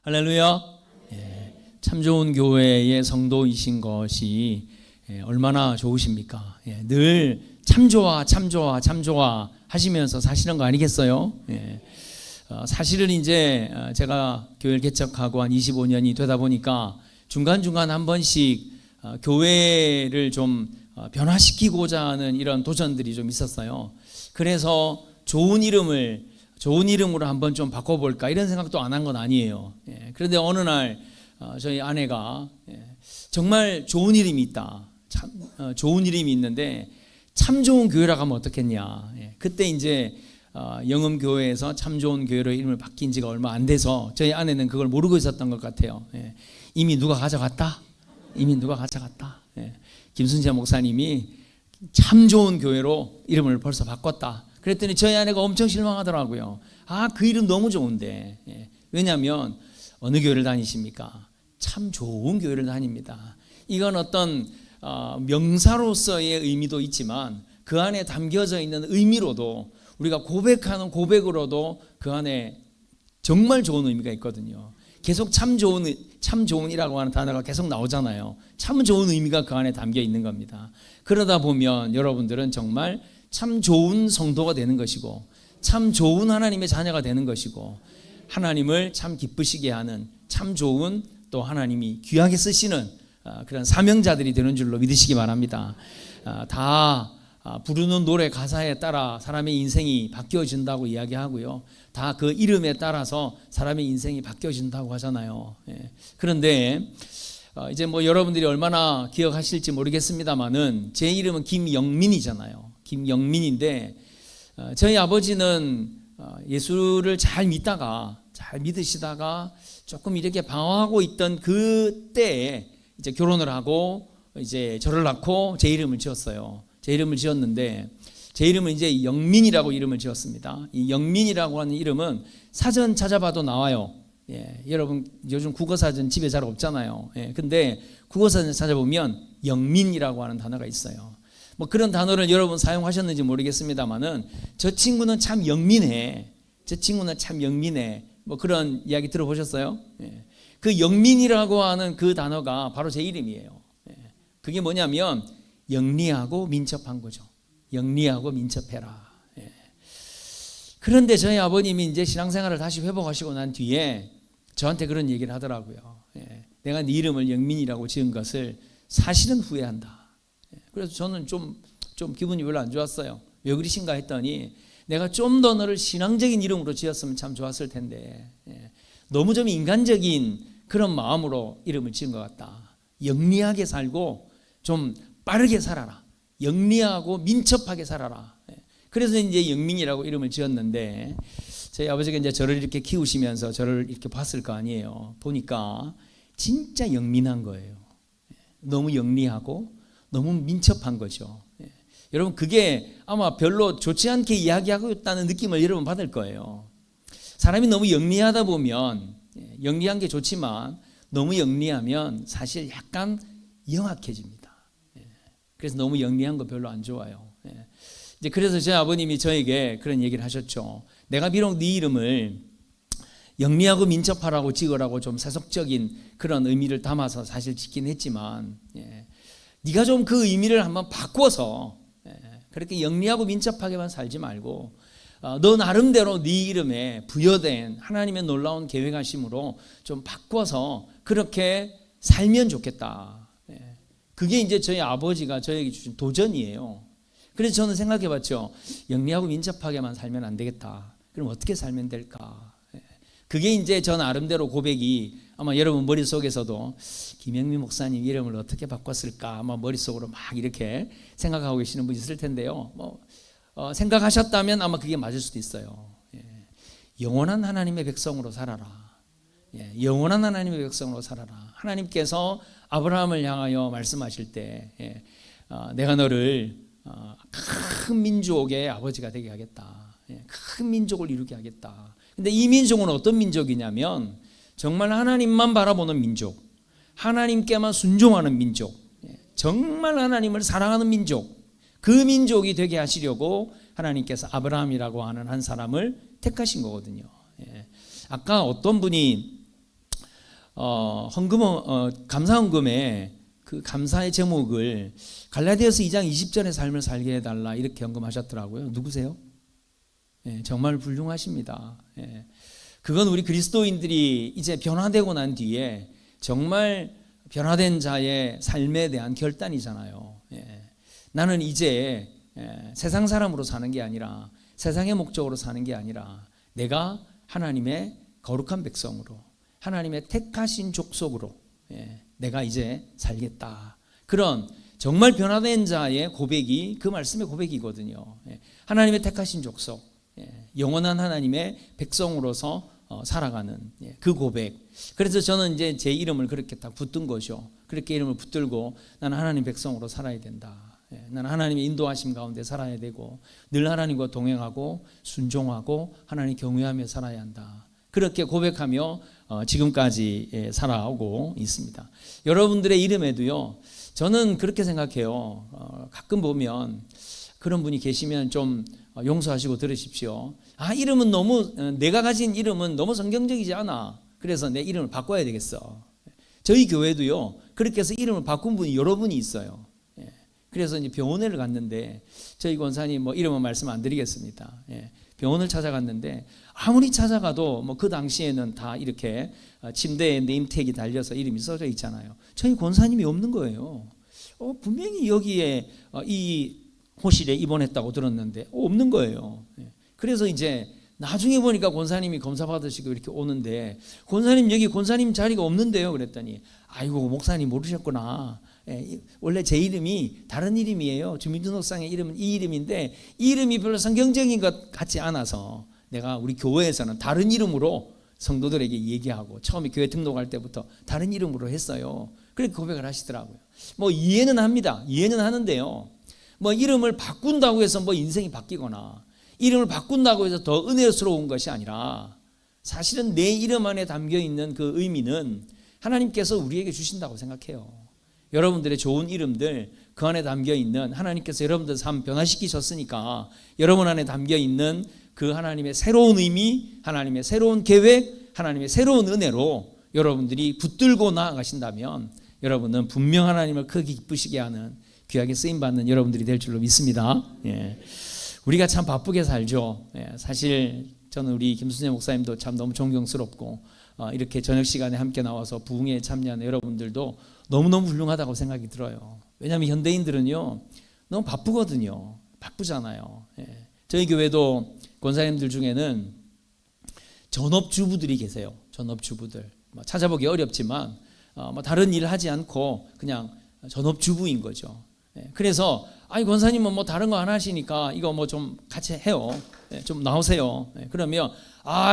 할렐루야. 참 좋은 교회의 성도이신 것이 얼마나 좋으십니까? 늘 참 좋아 참 좋아 참 좋아 하시면서 사시는 거 아니겠어요? 사실은 이제 제가 교회를 개척하고 한 25년이 되다 보니까 중간중간 한 번씩 교회를 좀 변화시키고자 하는 이런 도전들이 좀 있었어요. 그래서 좋은 이름으로 한번 좀 바꿔볼까 이런 생각도 안 한 건 아니에요. 그런데 어느 날 저희 아내가 정말 좋은 이름이 있다. 참 좋은 이름이 있는데 참 좋은 교회라고 하면 어떻겠냐. 그때 이제 영음교회에서 참 좋은 교회로 이름을 바뀐 지가 얼마 안 돼서 저희 아내는 그걸 모르고 있었던 것 같아요. 이미 누가 가져갔다. 김순재 목사님이 참 좋은 교회로 이름을 벌써 바꿨다. 그랬더니 저희 아내가 엄청 실망하더라고요. 그 이름 너무 좋은데. 왜냐하면 어느 교회를 다니십니까? 참 좋은 교회를 다닙니다. 이건 어떤 명사로서의 의미도 있지만 그 안에 담겨져 있는 의미로도 우리가 고백하는 고백으로도 그 안에 정말 좋은 의미가 있거든요. 계속 참 좋은이라고 하는 단어가 계속 나오잖아요. 참 좋은 의미가 그 안에 담겨 있는 겁니다. 그러다 보면 여러분들은 정말 참 좋은 성도가 되는 것이고 참 좋은 하나님의 자녀가 되는 것이고 하나님을 참 기쁘시게 하는 참 좋은 또 하나님이 귀하게 쓰시는 그런 사명자들이 되는 줄로 믿으시기 바랍니다. 다 부르는 노래 가사에 따라 사람의 인생이 바뀌어진다고 이야기하고요. 다 그 이름에 따라서 사람의 인생이 바뀌어진다고 하잖아요. 그런데 이제 뭐 여러분들이 얼마나 기억하실지 모르겠습니다만은 제 이름은 김영민이잖아요. 김영민인데 저희 아버지는 예수를 잘 믿으시다가 조금 이렇게 방황하고 있던 그때에 이제 결혼을 하고 이제 저를 낳고 제 이름을 지었어요. 제 이름을 지었는데 제 이름은 이제 영민이라고 이름을 지었습니다. 이 영민이라고 하는 이름은 사전 찾아봐도 나와요. 여러분 요즘 국어사전 집에 잘 없잖아요. 근데 국어사전 찾아보면 영민이라고 하는 단어가 있어요. 뭐 그런 단어를 여러분 사용하셨는지 모르겠습니다만은 저 친구는 참 영민해. 뭐 그런 이야기 들어보셨어요? 그 영민이라고 하는 그 단어가 바로 제 이름이에요. 그게 뭐냐면 영리하고 민첩한 거죠. 영리하고 민첩해라. 그런데 저희 아버님이 이제 신앙생활을 다시 회복하시고 난 뒤에 저한테 그런 얘기를 하더라고요. 내가 네 이름을 영민이라고 지은 것을 사실은 후회한다. 그래서 저는 좀 기분이 별로 안 좋았어요. 왜 그러신가 했더니 내가 좀 더 너를 신앙적인 이름으로 지었으면 참 좋았을 텐데 너무 좀 인간적인 그런 마음으로 이름을 지은 것 같다. 영리하게 살고 좀 빠르게 살아라. 영리하고 민첩하게 살아라. 그래서 이제 영민이라고 이름을 지었는데 저희 아버지가 이제 저를 이렇게 키우시면서 저를 이렇게 봤을 거 아니에요. 보니까 진짜 영민한 거예요. 너무 영리하고 너무 민첩한 거죠. 여러분 그게 아마 별로 좋지 않게 이야기하고 있다는 느낌을 여러분 받을 거예요. 사람이 너무 영리하다 보면 영리한 게 좋지만 너무 영리하면 사실 약간 영악해집니다. 그래서 너무 영리한 거 별로 안 좋아요. 이제 그래서 제 아버님이 저에게 그런 얘기를 하셨죠. 내가 비록 네 이름을 영리하고 민첩하라고 지으라고 좀 세속적인 그런 의미를 담아서 사실 짓긴 했지만 네가 좀 그 의미를 한번 바꿔서 그렇게 영리하고 민첩하게만 살지 말고 너 나름대로 네 이름에 부여된 하나님의 놀라운 계획하심으로 좀 바꿔서 그렇게 살면 좋겠다. 그게 이제 저희 아버지가 저에게 주신 도전이에요. 그래서 저는 생각해 봤죠. 영리하고 민첩하게만 살면 안 되겠다. 그럼 어떻게 살면 될까? 그게 이제 저 나름대로 고백이 아마 여러분 머릿속에서도 김영민 목사님 이름을 어떻게 바꿨을까 아마 머릿속으로 막 이렇게 생각하고 계시는 분이 있을 텐데요. 생각하셨다면 아마 그게 맞을 수도 있어요. 영원한 하나님의 백성으로 살아라. 영원한 하나님의 백성으로 살아라. 하나님께서 아브라함을 향하여 말씀하실 때 내가 너를 큰 민족의 아버지가 되게 하겠다. 큰 민족을 이루게 하겠다. 근데 이 민족은 어떤 민족이냐면 정말 하나님만 바라보는 민족, 하나님께만 순종하는 민족, 정말 하나님을 사랑하는 민족, 그 민족이 되게 하시려고 하나님께서 아브라함이라고 하는 한 사람을 택하신 거거든요. 아까 어떤 분이 감사 헌금에 그 감사의 제목을 갈라디아서 2장 20절의 삶을 살게 해달라 이렇게 헌금하셨더라고요. 누구세요? 예, 정말 훌륭하십니다. 예, 그건 우리 그리스도인들이 이제 변화되고 난 뒤에 정말 변화된 자의 삶에 대한 결단이잖아요. 예, 나는 이제 세상 사람으로 사는 게 아니라 세상의 목적으로 사는 게 아니라 내가 하나님의 거룩한 백성으로 하나님의 택하신 족속으로 내가 이제 살겠다. 그런 정말 변화된 자의 고백이 그 말씀의 고백이거든요. 하나님의 택하신 족속, 영원한 하나님의 백성으로서 살아가는 그 고백. 그래서 저는 이제 제 이름을 그렇게 딱 붙든 거죠. 그렇게 이름을 붙들고 나는 하나님 백성으로 살아야 된다. 나는 하나님의 인도하심 가운데 살아야 되고 늘 하나님과 동행하고 순종하고 하나님 경외하며 살아야 한다. 그렇게 고백하며 지금까지 살아오고 있습니다. 여러분들의 이름에도요, 저는 그렇게 생각해요. 가끔 보면 그런 분이 계시면 좀 용서하시고 들으십시오. 이름은 너무 내가 가진 이름은 너무 성경적이지 않아. 그래서 내 이름을 바꿔야 되겠어. 저희 교회도요, 그렇게 해서 이름을 바꾼 분이 여러 분이 있어요. 그래서 이제 병원을 갔는데 저희 권사님 이름은 말씀 안 드리겠습니다. 병원을 찾아갔는데 아무리 찾아가도 그 당시에는 다 이렇게 침대에 네임택이 달려서 이름이 써져 있잖아요. 저희 권사님이 없는 거예요. 분명히 여기에 이 호실에 입원했다고 들었는데 없는 거예요. 그래서 이제 나중에 보니까 권사님이 검사 받으시고 이렇게 오는데 권사님 여기 권사님 자리가 없는데요. 그랬더니 아이고 목사님 모르셨구나. 원래 제 이름이 다른 이름이에요. 주민등록상의 이름은 이 이름인데 이 이름이 별로 성경적인 것 같지 않아서 내가 우리 교회에서는 다른 이름으로 성도들에게 얘기하고 처음에 교회 등록할 때부터 다른 이름으로 했어요. 그렇게 고백을 하시더라고요. 이해는 합니다. 이해는 하는데요. 이름을 바꾼다고 해서 인생이 바뀌거나 이름을 바꾼다고 해서 더 은혜스러운 것이 아니라 사실은 내 이름 안에 담겨 있는 그 의미는 하나님께서 우리에게 주신다고 생각해요. 여러분들의 좋은 이름들 그 안에 담겨 있는 하나님께서 여러분들 삶 변화시키셨으니까 여러분 안에 담겨 있는 그 하나님의 새로운 의미, 하나님의 새로운 계획, 하나님의 새로운 은혜로 여러분들이 붙들고 나아가신다면 여러분은 분명 하나님을 크게 기쁘시게 하는 귀하게 쓰임받는 여러분들이 될 줄로 믿습니다. 우리가 참 바쁘게 살죠. 사실 저는 우리 김순재 목사님도 참 너무 존경스럽고 이렇게 저녁 시간에 함께 나와서 부흥회에 참여하는 여러분들도 너무너무 훌륭하다고 생각이 들어요. 왜냐하면 현대인들은요 너무 바쁘거든요. 바쁘잖아요. 저희 교회도 권사님들 중에는 전업주부들이 계세요. 전업주부들 찾아보기 어렵지만 다른 일을 하지 않고 그냥 전업주부인 거죠. 그래서 권사님은 다른 거 안 하시니까 이거 좀 같이 해요. 좀 나오세요. 그러면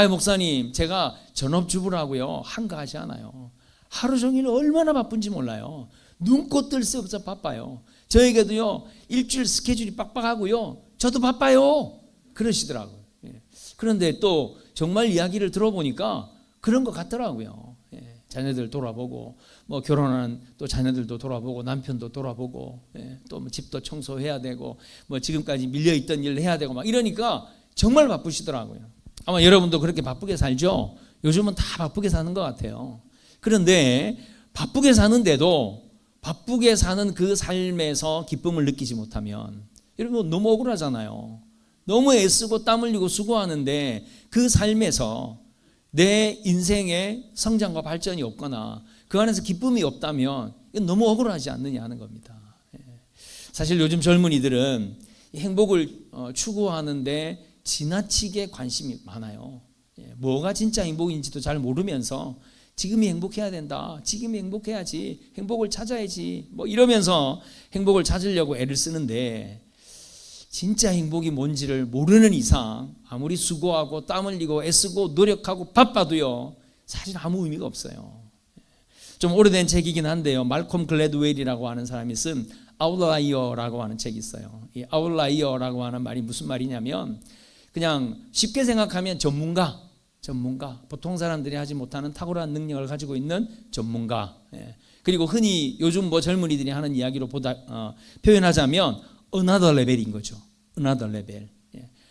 목사님 제가 전업주부라고요 한가하지 않아요. 하루 종일 얼마나 바쁜지 몰라요. 눈꽃 뜰 새 없어 바빠요. 저에게도요 일주일 스케줄이 빡빡하고요 저도 바빠요 그러시더라고요. 그런데 또 정말 이야기를 들어보니까 그런 것 같더라고요. 자녀들 돌아보고 결혼한 또 자녀들도 돌아보고 남편도 돌아보고 또 집도 청소해야 되고 지금까지 밀려있던 일을 해야 되고 이러니까 정말 바쁘시더라고요. 아마 여러분도 그렇게 바쁘게 살죠. 요즘은 다 바쁘게 사는 것 같아요. 그런데 바쁘게 사는데도 바쁘게 사는 그 삶에서 기쁨을 느끼지 못하면 여러분 너무 억울하잖아요. 너무 애쓰고 땀 흘리고 수고하는데 그 삶에서 내 인생의 성장과 발전이 없거나 그 안에서 기쁨이 없다면 이건 너무 억울하지 않느냐 하는 겁니다. 사실 요즘 젊은이들은 행복을 추구하는데 지나치게 관심이 많아요. 뭐가 진짜 행복인지도 잘 모르면서 지금이 행복해야 된다. 지금이 행복해야지. 행복을 찾아야지. 이러면서 행복을 찾으려고 애를 쓰는데 진짜 행복이 뭔지를 모르는 이상 아무리 수고하고 땀 흘리고 애쓰고 노력하고 바빠도요 사실 아무 의미가 없어요. 좀 오래된 책이긴 한데요. 말콤 글래드웰이라고 하는 사람이 쓴 아웃라이어라고 하는 책이 있어요. 이 아웃라이어라고 하는 말이 무슨 말이냐면 그냥 쉽게 생각하면 전문가 보통 사람들이 하지 못하는 탁월한 능력을 가지고 있는 전문가. 그리고 흔히 요즘 젊은이들이 하는 이야기로 표현하자면 another level인 거죠. another level.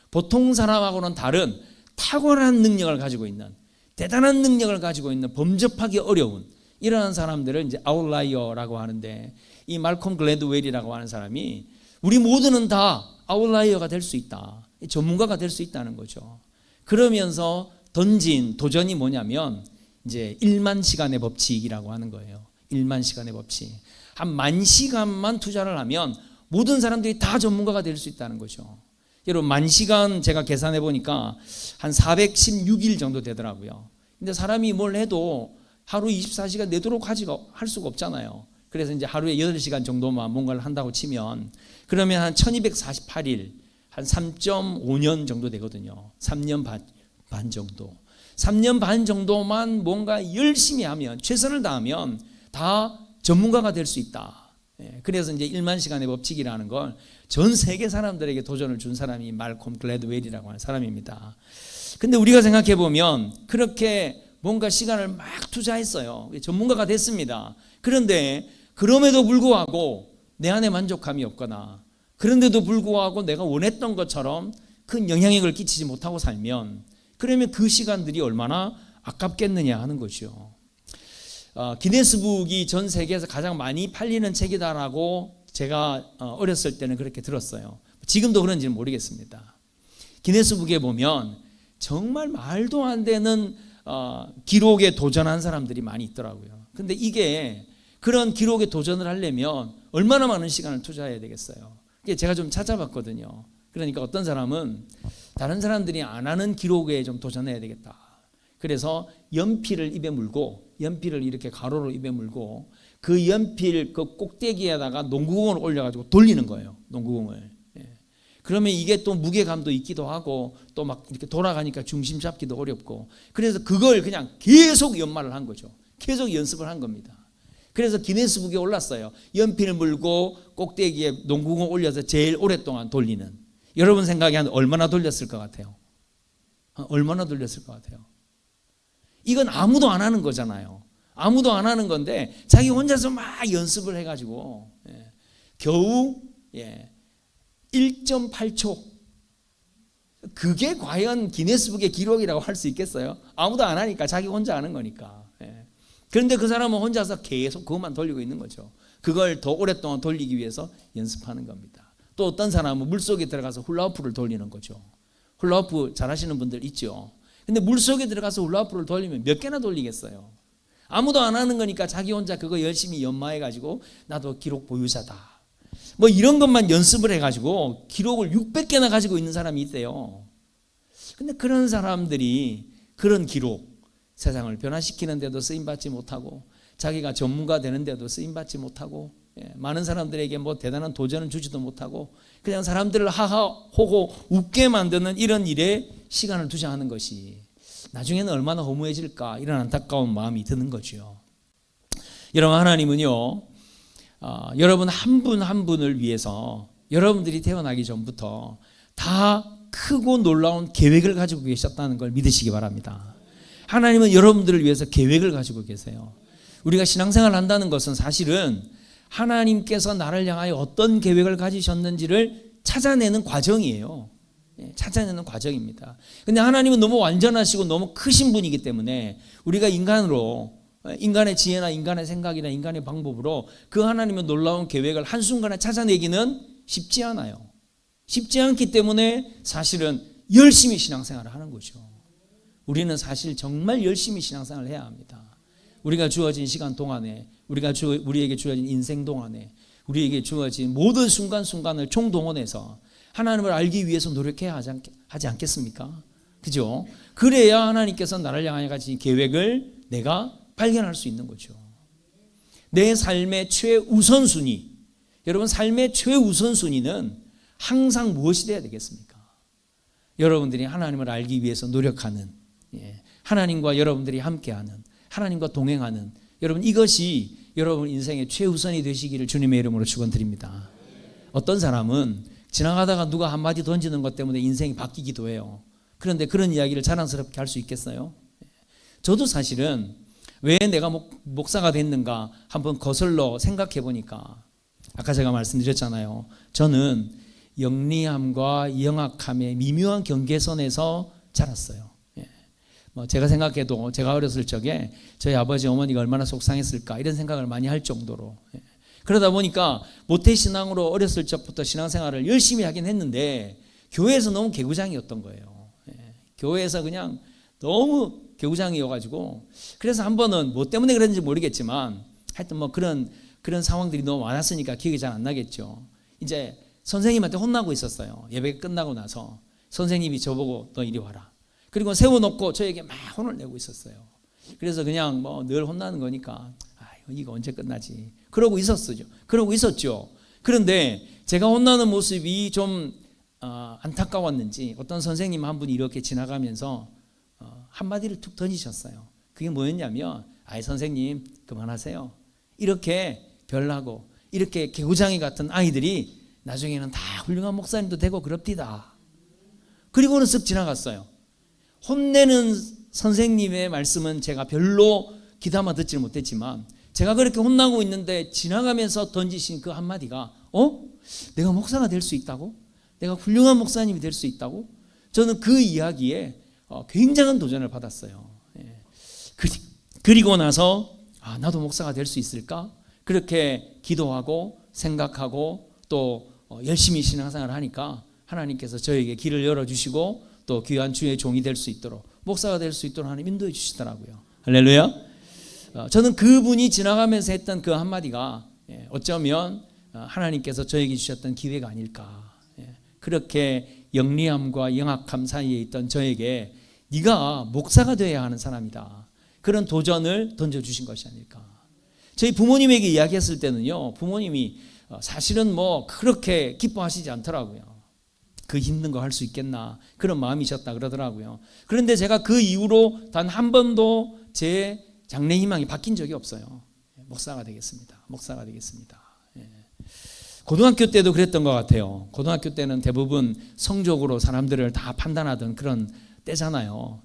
보통 사람하고는 다른 탁월한 능력을 가지고 있는 대단한 능력을 가지고 있는 범접하기 어려운 이러한 사람들을 이제 아웃라이어라고 하는데, 이 말콤 글래드웰이라고 하는 사람이 우리 모두는 다 아웃라이어가 될 수 있다, 전문가가 될 수 있다는 거죠. 그러면서 던진 도전이 뭐냐면 이제 1만 시간의 법칙이라고 하는 거예요. 1만 시간의 법칙. 한 10,000시간만 투자를 하면 모든 사람들이 다 전문가가 될 수 있다는 거죠. 여러분, 10,000시간 제가 계산해 보니까 한 416일 정도 되더라고요. 근데 사람이 뭘 해도 하루 24시간 내도록 할 수가 없잖아요. 그래서 이제 하루에 8시간 정도만 뭔가를 한다고 치면 그러면 한 1248일, 한 3.5년 정도 되거든요. 3년 반 정도. 3년 반 정도만 뭔가 열심히 하면, 최선을 다하면 다 전문가가 될 수 있다. 그래서 이제 1만 시간의 법칙이라는 걸 전 세계 사람들에게 도전을 준 사람이 말콤 글래드웰이라고 하는 사람입니다. 근데 우리가 생각해 보면 그렇게 뭔가 시간을 막 투자했어요. 전문가가 됐습니다. 그런데 그럼에도 불구하고 내 안에 만족감이 없거나, 그런데도 불구하고 내가 원했던 것처럼 큰 영향력을 끼치지 못하고 살면, 그러면 그 시간들이 얼마나 아깝겠느냐 하는 거죠. 기네스북이 전 세계에서 가장 많이 팔리는 책이다라고 제가 어렸을 때는 그렇게 들었어요. 지금도 그런지는 모르겠습니다. 기네스북에 보면 정말 말도 안 되는 기록에 도전한 사람들이 많이 있더라고요. 근데 이게 그런 기록에 도전을 하려면 얼마나 많은 시간을 투자해야 되겠어요. 제가 좀 찾아봤거든요. 그러니까 어떤 사람은 다른 사람들이 안 하는 기록에 좀 도전해야 되겠다. 그래서 연필을 입에 물고, 연필을 이렇게 가로로 입에 물고 그 연필 그 꼭대기에다가 농구공을 올려가지고 돌리는 거예요. 농구공을. 그러면 이게 또 무게감도 있기도 하고 또 막 이렇게 돌아가니까 중심 잡기도 어렵고, 그래서 그걸 그냥 계속 연말을 한 거죠. 계속 연습을 한 겁니다. 그래서 기네스북에 올랐어요. 연필을 물고 꼭대기에 농구공 올려서 제일 오랫동안 돌리는. 여러분 생각에 한 얼마나 돌렸을 것 같아요? 얼마나 돌렸을 것 같아요? 이건 아무도 안 하는 거잖아요. 아무도 안 하는 건데 자기 혼자서 막 연습을 해가지고 겨우 1.8초. 그게 과연 기네스북의 기록이라고 할 수 있겠어요? 아무도 안 하니까, 자기 혼자 하는 거니까. 그런데 그 사람은 혼자서 계속 그것만 돌리고 있는 거죠. 그걸 더 오랫동안 돌리기 위해서 연습하는 겁니다. 또 어떤 사람은 물속에 들어가서 훌라후프를 돌리는 거죠. 훌라후프 잘 하시는 분들 있죠. 근데 물속에 들어가서 훌라후프를 돌리면 몇 개나 돌리겠어요? 아무도 안 하는 거니까 자기 혼자 그거 열심히 연마해가지고 나도 기록 보유자다, 뭐 이런 것만 연습을 해가지고 기록을 600개나 가지고 있는 사람이 있대요. 근데 그런 사람들이 그런 기록, 세상을 변화시키는데도 쓰임받지 못하고 자기가 전문가 되는데도 쓰임받지 못하고 많은 사람들에게 뭐 대단한 도전을 주지도 못하고 그냥 사람들을 하하호호 웃게 만드는 이런 일에 시간을 투자하는 것이 나중에는 얼마나 허무해질까, 이런 안타까운 마음이 드는 거죠. 여러분, 하나님은요 여러분 한 분 한 분을 위해서 여러분들이 태어나기 전부터 다 크고 놀라운 계획을 가지고 계셨다는 걸 믿으시기 바랍니다. 하나님은 여러분들을 위해서 계획을 가지고 계세요. 우리가 신앙생활을 한다는 것은 사실은 하나님께서 나를 향하여 어떤 계획을 가지셨는지를 찾아내는 과정이에요. 찾아내는 과정입니다. 근데 하나님은 너무 완전하시고 너무 크신 분이기 때문에 우리가 인간으로, 인간의 지혜나 인간의 생각이나 인간의 방법으로 그 하나님의 놀라운 계획을 한순간에 찾아내기는 쉽지 않아요. 쉽지 않기 때문에 사실은 열심히 신앙생활을 하는 거죠. 우리는 사실 정말 열심히 신앙생활을 해야 합니다. 우리가 주어진 시간 동안에, 우리에게 주어진 인생 동안에, 우리에게 주어진 모든 순간순간을 총동원해서 하나님을 알기 위해서 노력해야 하지 않겠습니까? 그죠? 그래야 하나님께서 나를 향하여 가진 계획을 내가 발견할 수 있는 거죠. 내 삶의 최우선순위, 여러분 삶의 최우선순위는 항상 무엇이 돼야 되겠습니까? 여러분들이 하나님을 알기 위해서 노력하는, 하나님과 여러분들이 함께하는, 하나님과 동행하는, 여러분 이것이 여러분 인생의 최우선이 되시기를 주님의 이름으로 축원드립니다. 어떤 사람은 지나가다가 누가 한마디 던지는 것 때문에 인생이 바뀌기도 해요. 그런데 그런 이야기를 자랑스럽게 할 수 있겠어요? 저도 사실은 왜 내가 목사가 됐는가 한번 거슬러 생각해 보니까 아까 제가 말씀드렸잖아요. 저는 영리함과 영악함의 미묘한 경계선에서 자랐어요. 뭐 제가 생각해도 제가 어렸을 적에 저희 아버지 어머니가 얼마나 속상했을까 이런 생각을 많이 할 정도로 그러다 보니까 모태신앙으로 어렸을 적부터 신앙생활을 열심히 하긴 했는데 교회에서 너무 개구장이었던 거예요. 교회에서 그냥 너무 개구장이어가지고 그래서 한 번은 뭐 때문에 그랬는지 모르겠지만 하여튼 뭐 그런 상황들이 너무 많았으니까 기억이 잘 안 나겠죠. 이제 선생님한테 혼나고 있었어요. 예배 끝나고 나서 선생님이 저보고 너 이리 와라. 그리고 세워놓고 저에게 막 혼을 내고 있었어요. 그래서 그냥 뭐 늘 혼나는 거니까 이거 언제 끝나지? 그러고 있었죠. 그런데 제가 혼나는 모습이 좀 안타까웠는지 어떤 선생님 한 분이 이렇게 지나가면서 한마디를 툭 던지셨어요. 그게 뭐였냐면 선생님 그만하세요. 이렇게 별나고 이렇게 개구장이 같은 아이들이 나중에는 다 훌륭한 목사님도 되고 그럽디다. 그리고는 쓱 지나갔어요. 혼내는 선생님의 말씀은 제가 별로 귀담아 듣지를 못했지만 제가 그렇게 혼나고 있는데 지나가면서 던지신 그 한마디가 내가 목사가 될 수 있다고? 내가 훌륭한 목사님이 될 수 있다고? 저는 그 이야기에 굉장한 도전을 받았어요. 그리고 나서 나도 목사가 될 수 있을까? 그렇게 기도하고 생각하고 또 열심히 신앙생활을 하니까 하나님께서 저에게 길을 열어주시고 또 귀한 주의 종이 될 수 있도록 목사가 될 수 있도록 하나님 인도해 주시더라고요. 할렐루야. 저는 그분이 지나가면서 했던 그 한마디가 어쩌면 하나님께서 저에게 주셨던 기회가 아닐까. 그렇게 영리함과 영악함 사이에 있던 저에게 네가 목사가 되어야 하는 사람이다. 그런 도전을 던져주신 것이 아닐까. 저희 부모님에게 이야기했을 때는요, 부모님이 사실은 뭐 그렇게 기뻐하시지 않더라고요. 그 힘든 거 할 수 있겠나 그런 마음이셨다 그러더라고요. 그런데 제가 그 이후로 단 한 번도 제 장래 희망이 바뀐 적이 없어요. 목사가 되겠습니다. 고등학교 때도 그랬던 것 같아요. 고등학교 때는 대부분 성적으로 사람들을 다 판단하던 그런 때잖아요.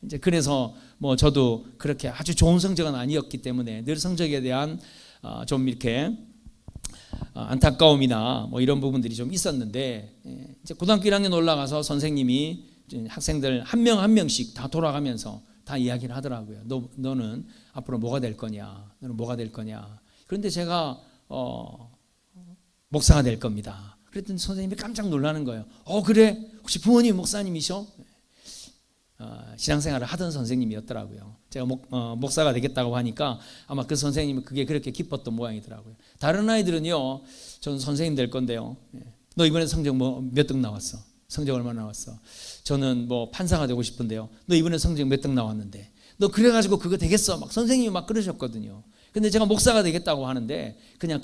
이제 그래서 뭐 저도 그렇게 아주 좋은 성적은 아니었기 때문에 늘 성적에 대한 좀 이렇게 안타까움이나 뭐 이런 부분들이 좀 있었는데 이제 고등학교 1학년 올라가서 선생님이 학생들 한 명 한 명씩 다 돌아가면서 다 이야기를 하더라고요. 너는 앞으로 뭐가 될 거냐? 너는 뭐가 될 거냐? 그런데 제가 목사가 될 겁니다. 그랬더니 선생님이 깜짝 놀라는 거예요. 그래? 혹시 부모님 목사님이셔? 신앙생활을 하던 선생님이었더라고요. 제가 목사가 되겠다고 하니까 아마 그 선생님은 그게 그렇게 기뻤던 모양이더라고요. 다른 아이들은요, 저는 선생님 될 건데요. 너 이번에 성적 몇 등 나왔어? 성적 얼마나 나왔어? 저는 뭐 판사가 되고 싶은데요. 너 이번에 성적 몇 등 나왔는데? 너 그래가지고 그거 되겠어? 막 선생님이 막 그러셨거든요. 근데 제가 목사가 되겠다고 하는데 그냥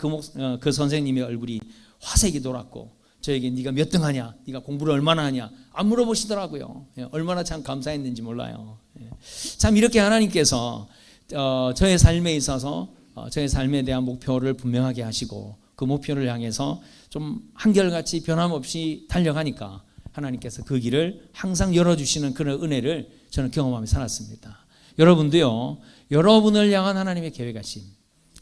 그 선생님의 얼굴이 화색이 돌았고 저에게 네가 몇 등 하냐? 네가 공부를 얼마나 하냐? 안 물어보시더라고요. 얼마나 참 감사했는지 몰라요. 참 이렇게 하나님께서 저의 삶에 있어서 저의 삶에 대한 목표를 분명하게 하시고 그 목표를 향해서 좀 한결같이 변함없이 달려가니까 하나님께서 그 길을 항상 열어주시는 그런 은혜를 저는 경험하며 살았습니다. 여러분도요, 여러분을 향한 하나님의 계획하심,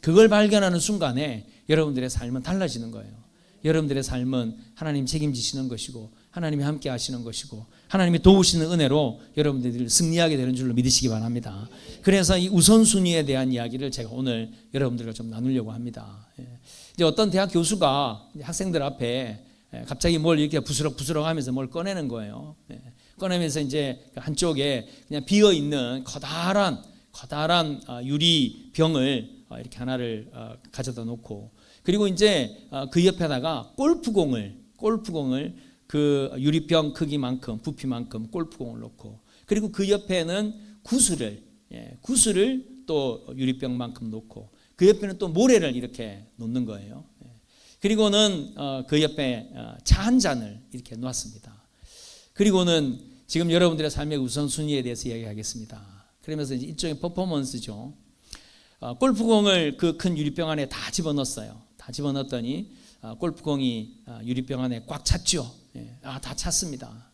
그걸 발견하는 순간에 여러분들의 삶은 달라지는 거예요. 여러분들의 삶은 하나님 책임지시는 것이고 하나님이 함께 하시는 것이고 하나님이 도우시는 은혜로 여러분들이 승리하게 되는 줄로 믿으시기 바랍니다. 그래서 이 우선순위에 대한 이야기를 제가 오늘 여러분들과 좀 나누려고 합니다. 이제 어떤 대학 교수가 학생들 앞에 갑자기 뭘 이렇게 부스럭부스럭 하면서 뭘 꺼내는 거예요. 꺼내면서 이제 한쪽에 그냥 비어 있는 커다란 유리병을 이렇게 하나를 가져다 놓고 그리고 이제 그 옆에다가 골프공을 그 유리병 크기만큼 부피만큼 골프공을 놓고 그리고 그 옆에는 구슬을 또 유리병만큼 놓고 그 옆에는 또 모래를 이렇게 놓는 거예요. 그리고는 그 옆에 차 한 잔을 이렇게 놓았습니다. 그리고는 지금 여러분들의 삶의 우선순위에 대해서 이야기하겠습니다. 그러면서 이제 일종의 퍼포먼스죠. 골프공을 그 큰 유리병 안에 다 집어넣었어요. 다 집어넣었더니 골프공이 유리병 안에 꽉 찼죠. 다 찼습니다.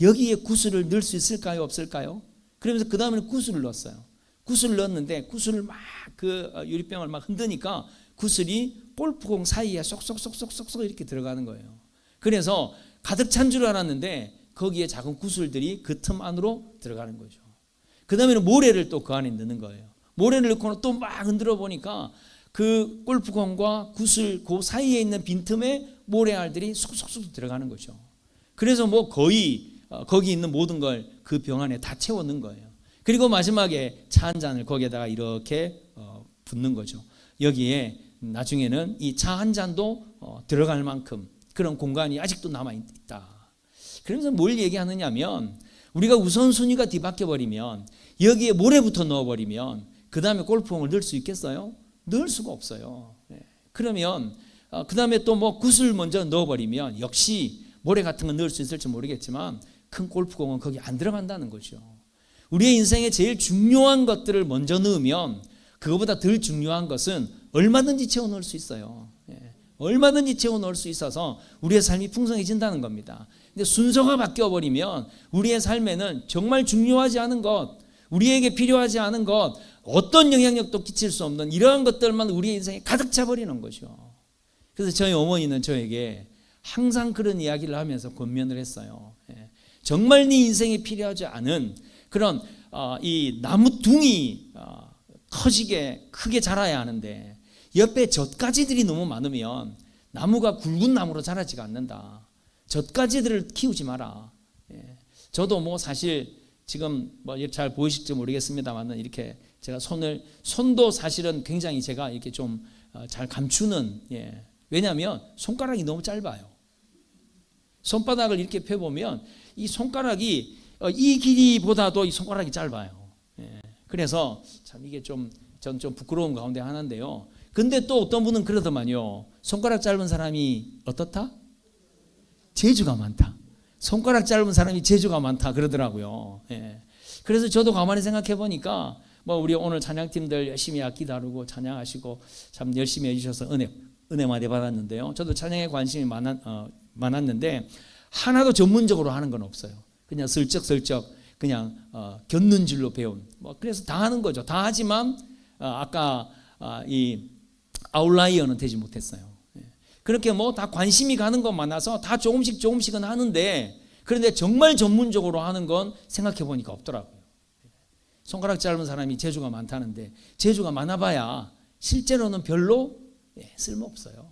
여기에 구슬을 넣을 수 있을까요? 없을까요? 그러면서 그 다음에는 구슬을 넣었어요. 구슬을 넣었는데 구슬을 막 그 유리병을 막 흔드니까 구슬이 골프공 사이에 쏙쏙쏙쏙쏙 이렇게 들어가는 거예요. 그래서 가득 찬 줄 알았는데 거기에 작은 구슬들이 그 틈 안으로 들어가는 거죠. 그 다음에는 모래를 또 그 안에 넣는 거예요. 모래를 넣고 또 막 흔들어 보니까 그 골프공과 구슬 그 사이에 있는 빈틈에 모래알들이 쏙쏙쏙 들어가는 거죠. 그래서 뭐 거의 거기 있는 모든 걸 그 병 안에 다 채워 넣은 거예요. 그리고 마지막에 차 한 잔을 거기에다가 이렇게 붓는 거죠. 여기에 나중에는 이 차 한 잔도 들어갈 만큼 그런 공간이 아직도 남아있다. 그러면서 뭘 얘기하느냐면 우리가 우선순위가 뒤바뀌어 버리면 여기에 모래부터 넣어버리면 그 다음에 골프공을 넣을 수 있겠어요? 넣을 수가 없어요. 그러면 그 다음에 또 뭐 구슬 먼저 넣어버리면 역시 모래 같은 거 넣을 수 있을지 모르겠지만 큰 골프공은 거기 안 들어간다는 거죠. 우리의 인생에 제일 중요한 것들을 먼저 넣으면 그거보다 덜 중요한 것은 얼마든지 채워 넣을 수 있어요. 얼마든지 채워 넣을 수 있어서 우리의 삶이 풍성해진다는 겁니다. 근데 순서가 바뀌어버리면 우리의 삶에는 정말 중요하지 않은 것, 우리에게 필요하지 않은 것, 어떤 영향력도 끼칠 수 없는 이러한 것들만 우리의 인생에 가득 차버리는 거죠. 그래서 저희 어머니는 저에게 항상 그런 이야기를 하면서 권면을 했어요. 정말 네 인생에 필요하지 않은 그런 이 나무 둥이 커지게 크게 자라야 하는데 옆에 젖가지들이 너무 많으면 나무가 굵은 나무로 자라지가 않는다. 젖가지들을 키우지 마라. 저도 뭐 사실 지금 뭐 잘 보이실지 모르겠습니다만 이렇게 제가 손도 사실은 굉장히 제가 이렇게 좀 잘 감추는, 왜냐하면 손가락이 너무 짧아요. 손바닥을 이렇게 펴보면 이 손가락이 이 길이보다도 이 손가락이 짧아요. 그래서 참 이게 전 좀 부끄러운 가운데 하나인데요. 근데 또 어떤 분은 그러더만요. 손가락 짧은 사람이 어떻다? 재주가 많다. 손가락 짧은 사람이 재주가 많다 그러더라고요. 그래서 저도 가만히 생각해 보니까 뭐 우리 오늘 찬양팀들 열심히 악기 다루고 찬양하시고 참 열심히 해주셔서 은혜 많이 받았는데요. 저도 찬양에 관심이 많았는데 하나도 전문적으로 하는 건 없어요. 그냥 슬쩍슬쩍 그냥 곁는 줄로 배운. 뭐 그래서 다 하는 거죠. 다 하지만 아까 이 아웃라이어는 되지 못했어요. 그렇게 뭐 다 관심이 가는 건 많아서 다 조금씩은 하는데 그런데 정말 전문적으로 하는 건 생각해 보니까 없더라고요. 손가락 짧은 사람이 재주가 많다는데 재주가 많아봐야 실제로는 별로 쓸모없어요.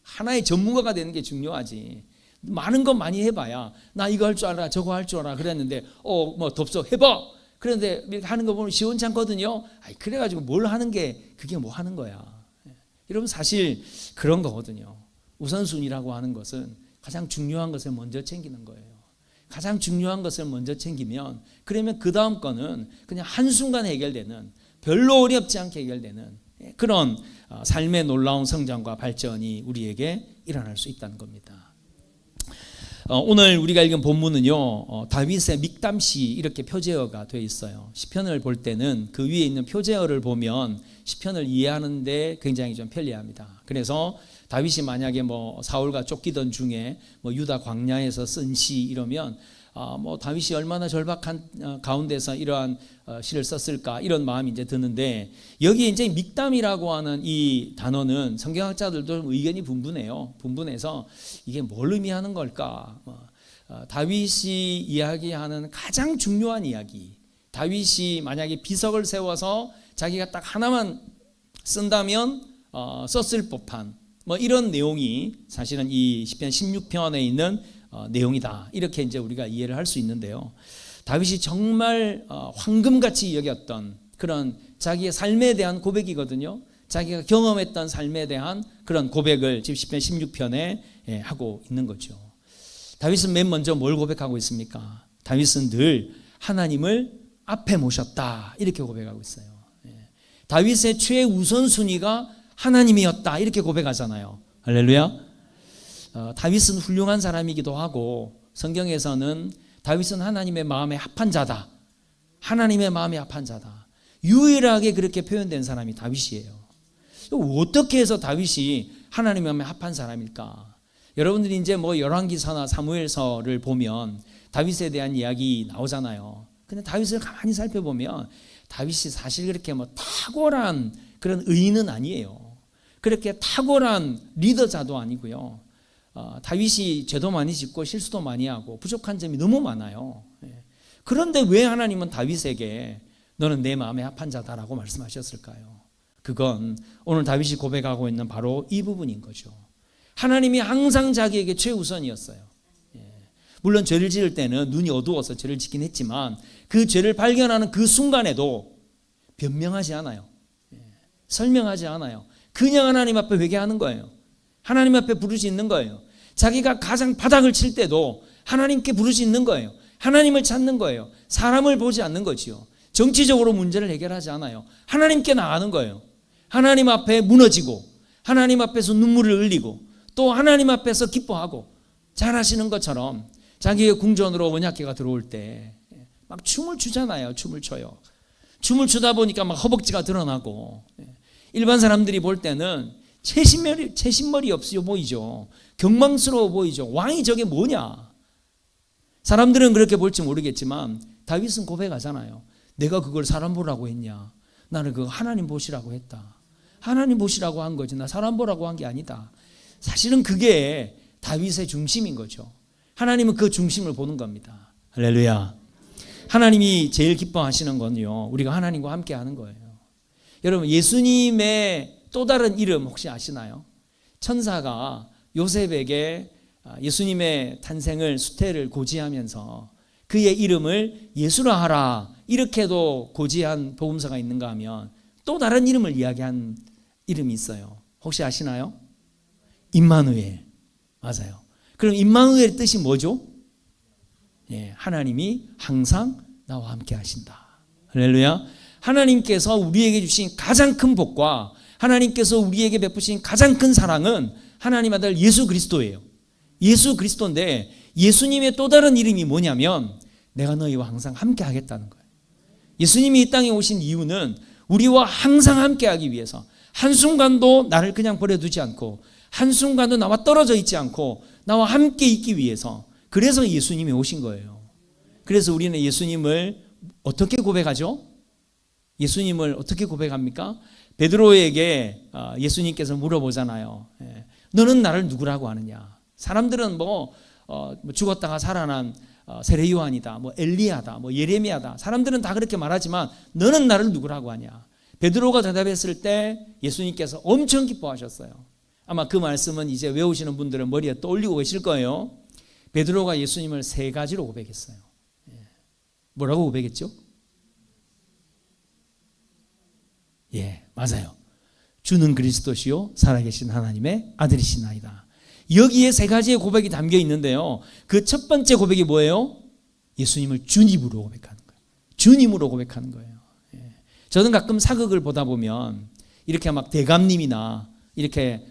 하나의 전문가가 되는 게 중요하지. 많은 건 많이 해봐야 나 이거 할 줄 알아 저거 할 줄 알아 그랬는데 뭐 덥석 해봐 그런데 이렇게 하는 거 보면 시원찮거든요. 그래가지고 뭘 하는 게 그게 뭐 하는 거야. 여러분 사실 그런 거거든요. 우선순위라고 하는 것은 가장 중요한 것을 먼저 챙기는 거예요. 가장 중요한 것을 먼저 챙기면 그러면 그 다음 거는 그냥 한순간 해결되는 별로 어렵지 않게 해결되는 그런 삶의 놀라운 성장과 발전이 우리에게 일어날 수 있다는 겁니다. 오늘 우리가 읽은 본문은요 다윗의 믹담시 이렇게 표제어가 되어 있어요. 시편을 볼 때는 그 위에 있는 표제어를 보면 시편을 이해하는 데 굉장히 좀 편리합니다. 그래서 다윗이 만약에 뭐 사울과 쫓기던 중에 뭐 유다 광야에서 쓴 시 이러면 뭐 다윗이 얼마나 절박한 가운데서 이러한 시를 썼을까 이런 마음이 이제 드는데 여기 이제 믹담이라고 하는 이 단어는 성경학자들도 의견이 분분해서 이게 뭘 의미하는 걸까? 다윗이 이야기하는 가장 중요한 이야기. 다윗이 만약에 비석을 세워서 자기가 딱 하나만 쓴다면 썼을 법한 뭐 이런 내용이 사실은 이 시편 16편에 있는 내용이다. 이렇게 이제 우리가 이해를 할 수 있는데요. 다윗이 정말 황금같이 여겼던 그런 자기의 삶에 대한 고백이거든요. 자기가 경험했던 삶에 대한 그런 고백을 지금 시편 16편에 하고 있는 거죠. 다윗은 맨 먼저 뭘 고백하고 있습니까? 다윗은 늘 하나님을 앞에 모셨다. 이렇게 고백하고 있어요. 다윗의 최우선순위가 하나님이었다. 이렇게 고백하잖아요. 할렐루야. 다윗은 훌륭한 사람이기도 하고 성경에서는 다윗은 하나님의 마음에 합한 자다. 하나님의 마음에 합한 자다. 유일하게 그렇게 표현된 사람이 다윗이에요. 어떻게 해서 다윗이 하나님의 마음에 합한 사람일까? 여러분들이 이제 뭐 열왕기서나 사무엘서를 보면 다윗에 대한 이야기 나오잖아요. 근데 다윗을 가만히 살펴보면 다윗이 사실 그렇게 뭐 탁월한 그런 의인은 아니에요. 그렇게 탁월한 리더자도 아니고요. 다윗이 죄도 많이 짓고 실수도 많이 하고 부족한 점이 너무 많아요. 그런데 왜 하나님은 다윗에게 너는 내 마음에 합한 자다라고 말씀하셨을까요? 그건 오늘 다윗이 고백하고 있는 바로 이 부분인 거죠. 하나님이 항상 자기에게 최우선이었어요. 물론 죄를 지을 때는 눈이 어두워서 죄를 짓긴 했지만 그 죄를 발견하는 그 순간에도 변명하지 않아요. 설명하지 않아요. 그냥 하나님 앞에 회개하는 거예요. 하나님 앞에 부르짖는 거예요. 자기가 가장 바닥을 칠 때도 하나님께 부르짖는 거예요. 하나님을 찾는 거예요. 사람을 보지 않는 거지요. 정치적으로 문제를 해결하지 않아요. 하나님께 나가는 거예요. 하나님 앞에 무너지고 하나님 앞에서 눈물을 흘리고 또 하나님 앞에서 기뻐하고 잘 하시는 것처럼 자기의 궁전으로 원약계가 들어올 때 막 춤을 추잖아요. 춤을 춰요. 춤을 추다 보니까 막 허벅지가 드러나고 일반 사람들이 볼 때는 채신머리 없이 보이죠. 경망스러워 보이죠. 왕이 저게 뭐냐. 사람들은 그렇게 볼지 모르겠지만 다윗은 고백하잖아요. 내가 그걸 사람 보라고 했냐. 나는 그거 하나님 보시라고 했다. 하나님 보시라고 한 거지 나 사람 보라고 한 게 아니다. 사실은 그게 다윗의 중심인 거죠. 하나님은 그 중심을 보는 겁니다. 할렐루야. 하나님이 제일 기뻐하시는 건요, 우리가 하나님과 함께 하는 거예요. 여러분, 예수님의 또 다른 이름 혹시 아시나요? 천사가 요셉에게 예수님의 탄생을 수태를 고지하면서 그의 이름을 예수라 하라 이렇게도 고지한 복음서가 있는가 하면 또 다른 이름을 이야기한 이름이 있어요. 혹시 아시나요? 임마누엘. 맞아요. 그럼 임마누엘의 뜻이 뭐죠? 하나님이 항상 나와 함께 하신다. 할렐루야. 하나님께서 우리에게 주신 가장 큰 복과 하나님께서 우리에게 베푸신 가장 큰 사랑은 하나님 아들 예수 그리스도예요. 예수 그리스도인데 예수님의 또 다른 이름이 뭐냐면 내가 너희와 항상 함께 하겠다는 거예요. 예수님이 이 땅에 오신 이유는 우리와 항상 함께 하기 위해서 한순간도 나를 그냥 버려두지 않고 한순간도 나와 떨어져 있지 않고 나와 함께 있기 위해서 그래서 예수님이 오신 거예요. 그래서 우리는 예수님을 어떻게 고백하죠? 예수님을 어떻게 고백합니까? 베드로에게 예수님께서 물어보잖아요. 너는 나를 누구라고 하느냐? 사람들은 죽었다가 살아난 세례 요한이다, 엘리야다, 예레미야다. 사람들은 다 그렇게 말하지만 너는 나를 누구라고 하냐? 베드로가 대답했을 때 예수님께서 엄청 기뻐하셨어요. 아마 그 말씀은 이제 외우시는 분들은 머리에 떠올리고 계실 거예요. 베드로가 예수님을 세 가지로 고백했어요. 뭐라고 고백했죠? 맞아요. 주는 그리스도시요 살아계신 하나님의 아들이시나이다. 여기에 세 가지의 고백이 담겨 있는데요. 그 첫 번째 고백이 뭐예요? 예수님을 주님으로 고백하는 거예요. 주님으로 고백하는 거예요. 저는 가끔 사극을 보다 보면 이렇게 막 대감님이나 이렇게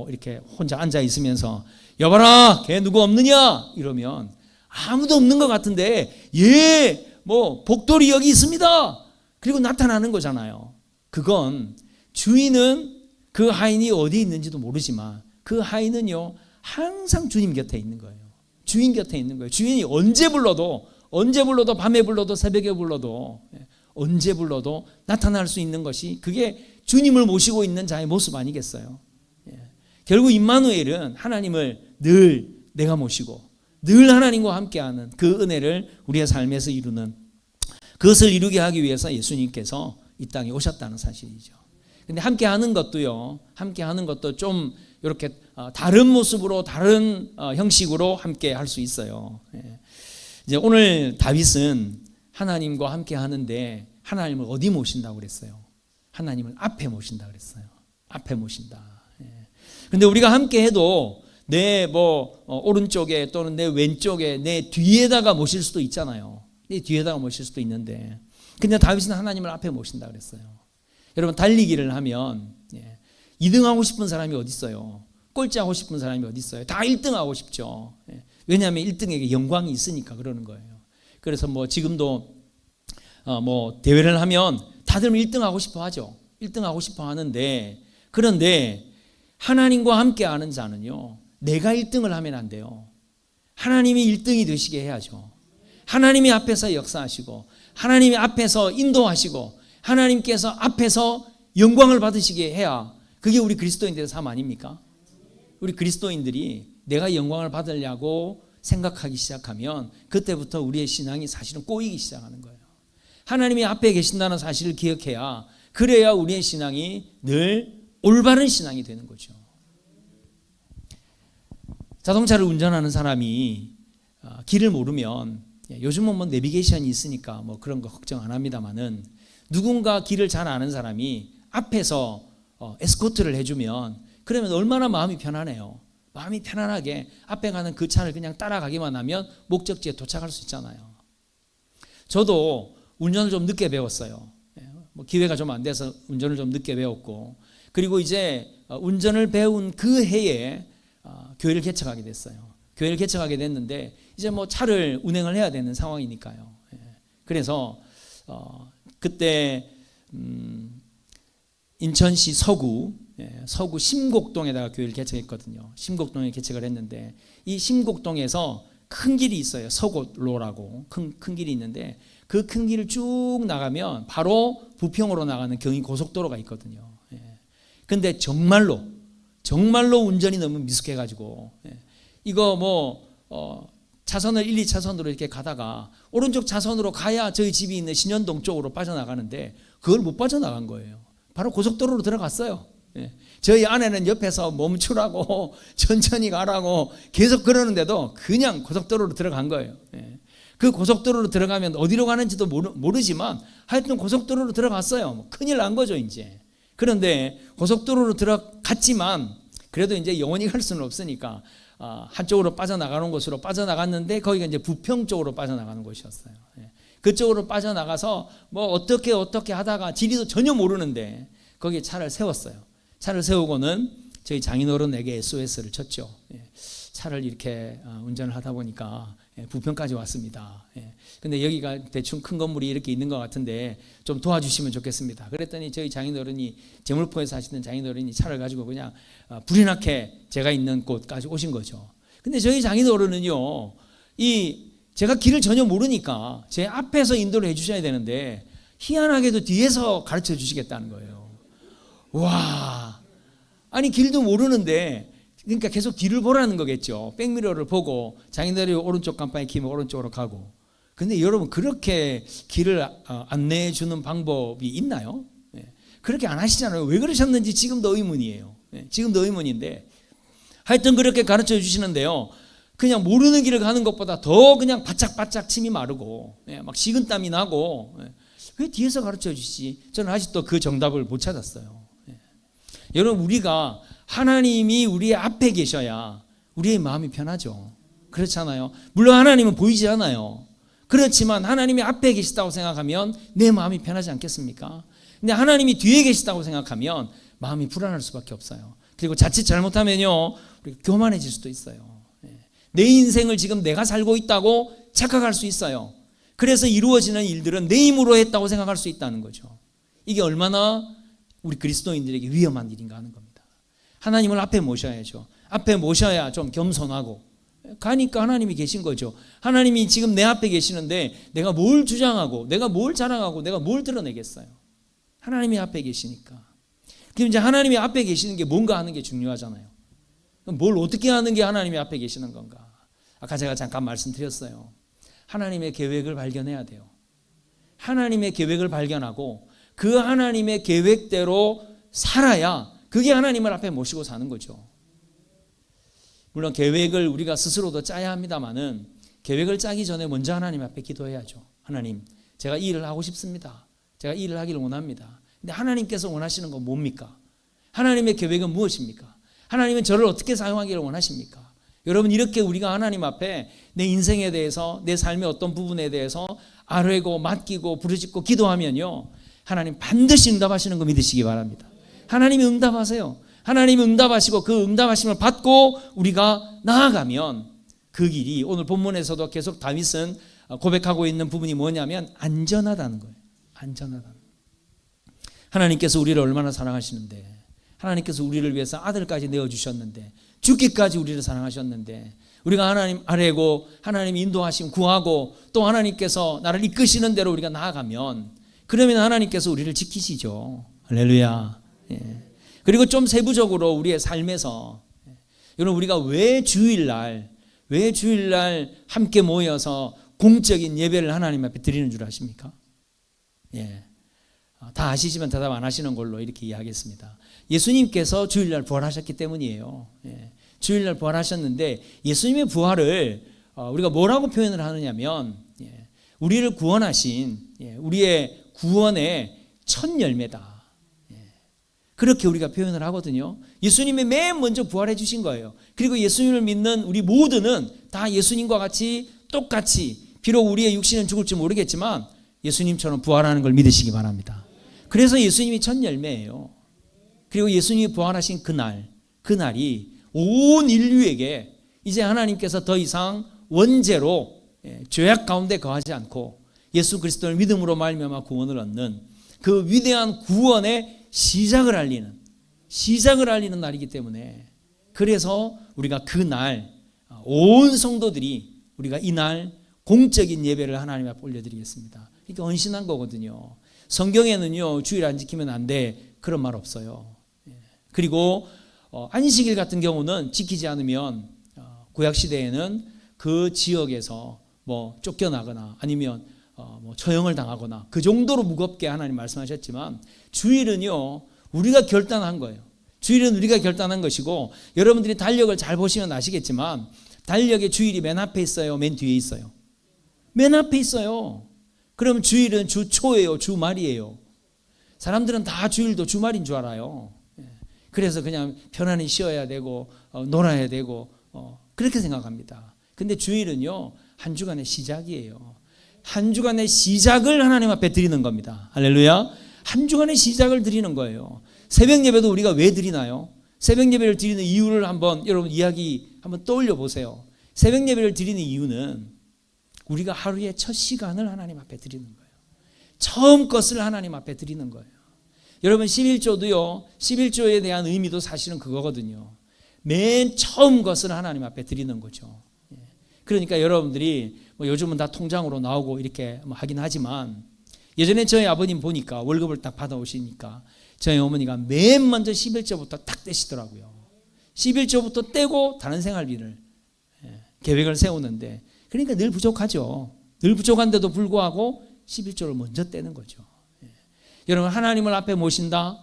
이렇게 혼자 앉아 있으면서 여봐라, 걔 누구 없느냐? 이러면 아무도 없는 것 같은데 복돌이 여기 있습니다. 그리고 나타나는 거잖아요. 그건 주인은 그 하인이 어디 있는지도 모르지만 그 하인은요 항상 주님 곁에 있는 거예요. 주인 곁에 있는 거예요. 주인이 언제 불러도 밤에 불러도 새벽에 불러도 언제 불러도 나타날 수 있는 것이 그게 주님을 모시고 있는 자의 모습 아니겠어요? 결국 임마누엘은 하나님을 늘 내가 모시고 늘 하나님과 함께하는 그 은혜를 우리의 삶에서 이루는 그것을 이루게 하기 위해서 예수님께서 이 땅에 오셨다는 사실이죠. 근데 함께하는 것도 좀 이렇게 다른 모습으로 다른 형식으로 함께 할 수 있어요. 이제 오늘 다윗은 하나님과 함께 하는데 하나님을 어디 모신다고 그랬어요? 하나님을 앞에 모신다 그랬어요. 앞에 모신다. 근데 우리가 함께 해도 내 오른쪽에 또는 내 왼쪽에 내 뒤에다가 모실 수도 있잖아요. 내 뒤에다가 모실 수도 있는데 근데 다윗은 하나님을 앞에 모신다 그랬어요. 여러분 달리기를 하면 2등 하고 싶은 사람이 어디 있어요? 꼴찌 하고 싶은 사람이 어디 있어요? 다 1등 하고 싶죠. 왜냐하면 1등에게 영광이 있으니까 그러는 거예요. 그래서 지금도 대회를 하면 다들 1등 하고 싶어 하죠. 1등 하고 싶어 하는데 그런데 하나님과 함께 하는 자는요 내가 1등을 하면 안 돼요. 하나님이 1등이 되시게 해야죠. 하나님이 앞에서 역사하시고 하나님이 앞에서 인도하시고 하나님께서 앞에서 영광을 받으시게 해야 그게 우리 그리스도인들의 삶 아닙니까? 우리 그리스도인들이 내가 영광을 받으려고 생각하기 시작하면 그때부터 우리의 신앙이 사실은 꼬이기 시작하는 거예요. 하나님이 앞에 계신다는 사실을 기억해야, 그래야 우리의 신앙이 늘 올바른 신앙이 되는 거죠. 자동차를 운전하는 사람이 길을 모르면, 요즘은 뭐 내비게이션이 있으니까 뭐 그런 거 걱정 안 합니다만은, 누군가 길을 잘 아는 사람이 앞에서 에스코트를 해주면, 그러면 얼마나 마음이 편하네요. 마음이 편안하게 앞에 가는 그 차를 그냥 따라가기만 하면 목적지에 도착할 수 있잖아요. 저도 운전을 좀 늦게 배웠어요. 뭐 기회가 좀 안 돼서 운전을 좀 늦게 배웠고, 그리고 이제 운전을 배운 그 해에 교회를 개척하게 됐어요. 교회를 개척하게 됐는데 이제 뭐 차를 운행을 해야 되는 상황이니까요. 그래서 그때 인천시 서구 심곡동에다가 교회를 개척했거든요. 심곡동에 개척을 했는데, 이 심곡동에서 큰 길이 있어요. 서곡로라고 큰 길이 있는데, 그 큰 길을 쭉 나가면 바로 부평으로 나가는 경인 고속도로가 있거든요. 근데 정말로 운전이 너무 미숙해가지고, 이거 뭐 차선을 1, 2차선으로 이렇게 가다가 오른쪽 차선으로 가야 저희 집이 있는 신현동 쪽으로 빠져나가는데, 그걸 못 빠져나간 거예요. 바로 고속도로로 들어갔어요. 저희 아내는 옆에서 멈추라고 천천히 가라고 계속 그러는데도 그냥 고속도로로 들어간 거예요. 그 고속도로로 들어가면 어디로 가는지도 모르지만 하여튼 고속도로로 들어갔어요. 뭐 큰일 난 거죠 이제. 그런데 고속도로로 들어갔지만 그래도 이제 영원히 갈 수는 없으니까 한쪽으로 빠져나가는 곳으로 빠져나갔는데, 거기가 이제 부평 쪽으로 빠져나가는 곳이었어요. 그쪽으로 빠져나가서 뭐 어떻게 하다가 지리도 전혀 모르는데 거기에 차를 세웠어요. 차를 세우고는 저희 장인어른에게 SOS를 쳤죠. 차를 이렇게 운전을 하다 보니까 부평까지 왔습니다. 근데 여기가 대충 큰 건물이 이렇게 있는 것 같은데 좀 도와주시면 좋겠습니다. 그랬더니 저희 장인어른이, 제물포에 사시는 장인어른이 차를 가지고 그냥 불이 나게 제가 있는 곳까지 오신 거죠. 근데 저희 장인어른은요, 제가 길을 전혀 모르니까 제 앞에서 인도를 해주셔야 되는데 희한하게도 뒤에서 가르쳐 주시겠다는 거예요. 와, 아니 길도 모르는데, 그러니까 계속 뒤를 보라는 거겠죠. 백미러를 보고 장인들이 오른쪽 깜빡이 켜면 오른쪽으로 가고. 근데 여러분, 그렇게 길을 안내해 주는 방법이 있나요? 그렇게 안 하시잖아요. 왜 그러셨는지 지금도 의문이에요. 지금도 의문인데, 하여튼 그렇게 가르쳐 주시는데요, 그냥 모르는 길을 가는 것보다 더 그냥 바짝바짝 침이 마르고 막 식은땀이 나고, 왜 뒤에서 가르쳐 주시지? 저는 아직도 그 정답을 못 찾았어요. 여러분, 우리가 하나님이 우리의 앞에 계셔야 우리의 마음이 편하죠. 그렇잖아요. 물론 하나님은 보이지 않아요. 그렇지만 하나님이 앞에 계시다고 생각하면 내 마음이 편하지 않겠습니까? 근데 하나님이 뒤에 계시다고 생각하면 마음이 불안할 수밖에 없어요. 그리고 자칫 잘못하면요, 우리가 교만해질 수도 있어요. 내 인생을 지금 내가 살고 있다고 착각할 수 있어요. 그래서 이루어지는 일들은 내 힘으로 했다고 생각할 수 있다는 거죠. 이게 얼마나 우리 그리스도인들에게 위험한 일인가 하는 겁니다. 하나님을 앞에 모셔야죠. 앞에 모셔야 좀 겸손하고, 가니까 하나님이 계신 거죠. 하나님이 지금 내 앞에 계시는데 내가 뭘 주장하고, 내가 뭘 자랑하고, 내가 뭘 드러내겠어요. 하나님이 앞에 계시니까. 그럼 이제 하나님이 앞에 계시는 게 뭔가 하는 게 중요하잖아요. 그럼 뭘 어떻게 하는 게 하나님이 앞에 계시는 건가? 아까 제가 잠깐 말씀드렸어요. 하나님의 계획을 발견해야 돼요. 하나님의 계획을 발견하고 그 하나님의 계획대로 살아야 그게 하나님을 앞에 모시고 사는 거죠. 물론 계획을 우리가 스스로도 짜야 합니다만은, 계획을 짜기 전에 먼저 하나님 앞에 기도해야죠. 하나님, 제가 이 일을 하고 싶습니다. 제가 이 일을 하기를 원합니다. 근데 하나님께서 원하시는 건 뭡니까? 하나님의 계획은 무엇입니까? 하나님은 저를 어떻게 사용하기를 원하십니까? 여러분, 이렇게 우리가 하나님 앞에 내 인생에 대해서, 내 삶의 어떤 부분에 대해서 아뢰고 맡기고 부르짖고 기도하면요, 하나님 반드시 응답하시는 거 믿으시기 바랍니다. 하나님이 응답하세요. 하나님이 응답하시고 그 응답하심을 받고 우리가 나아가면 그 길이, 오늘 본문에서도 계속 다윗은 고백하고 있는 부분이 뭐냐면 안전하다는 거예요. 안전하다. 하나님께서 우리를 얼마나 사랑하시는데, 하나님께서 우리를 위해서 아들까지 내어주셨는데, 죽기까지 우리를 사랑하셨는데, 우리가 하나님 아래고 하나님 인도하심 구하고 또 하나님께서 나를 이끄시는 대로 우리가 나아가면, 그러면 하나님께서 우리를 지키시죠. 할렐루야. 예. 그리고 좀 세부적으로 우리의 삶에서, 여러분, 우리가 왜 주일날 함께 모여서 공적인 예배를 하나님 앞에 드리는 줄 아십니까? 예. 다 아시지만 대답 안 하시는 걸로 이렇게 이야기했습니다. 예수님께서 주일날 부활하셨기 때문이에요. 예. 주일날 부활하셨는데 예수님의 부활을 우리가 뭐라고 표현을 하느냐면 우리를 구원하신 우리의 구원의 첫 열매다. 그렇게 우리가 표현을 하거든요. 예수님이 맨 먼저 부활해 주신 거예요. 그리고 예수님을 믿는 우리 모두는 다 예수님과 같이 똑같이 비록 우리의 육신은 죽을지 모르겠지만 예수님처럼 부활하는 걸 믿으시기 바랍니다. 그래서 예수님이 첫 열매예요. 그리고 예수님이 부활하신 그날이 온 인류에게 이제 하나님께서 더 이상 원죄로 죄악 가운데 거하지 않고 예수 그리스도를 믿음으로 말미암아 구원을 얻는 그 위대한 구원의 시작을 알리는 날이기 때문에 그래서 우리가 그날 온 성도들이 우리가 이날 공적인 예배를 하나님 앞에 올려드리겠습니다. 이게 헌신한 거거든요. 성경에는요 주일 안 지키면 안 돼 그런 말 없어요. 그리고 안식일 같은 경우는 지키지 않으면 구약 시대에는 그 지역에서 뭐 쫓겨나거나 아니면 뭐 처형을 당하거나 그 정도로 무겁게 하나님 말씀하셨지만 주일은요 우리가 결단한 거예요. 주일은 우리가 결단한 것이고 여러분들이 달력을 잘 보시면 아시겠지만 달력의 주일이 맨 앞에 있어요, 맨 뒤에 있어요? 맨 앞에 있어요. 그럼 주일은 주 초예요, 주 말이에요? 사람들은 다 주일도 주말인 줄 알아요. 그래서 그냥 편안히 쉬어야 되고 놀아야 되고 그렇게 생각합니다. 근데 주일은요 한 주간의 시작이에요. 한 주간의 시작을 하나님 앞에 드리는 겁니다. 할렐루야. 한 주간의 시작을 드리는 거예요. 새벽 예배도 우리가 왜 드리나요? 새벽 예배를 드리는 이유를 한번 여러분 이야기 한번 떠올려 보세요. 새벽 예배를 드리는 이유는 우리가 하루의 첫 시간을 하나님 앞에 드리는 거예요. 처음 것을 하나님 앞에 드리는 거예요. 여러분 11조도요. 11조에 대한 의미도 사실은 그거거든요. 맨 처음 것을 하나님 앞에 드리는 거죠. 그러니까 여러분들이 뭐 요즘은 다 통장으로 나오고 이렇게 하긴 하지만 예전에 저희 아버님 보니까 월급을 딱 받아오시니까 저희 어머니가 맨 먼저 11조부터 딱 떼시더라고요. 11조부터 떼고 다른 생활비를 계획을 세우는데 그러니까 늘 부족하죠. 늘 부족한데도 불구하고 11조를 먼저 떼는 거죠. 여러분 하나님을 앞에 모신다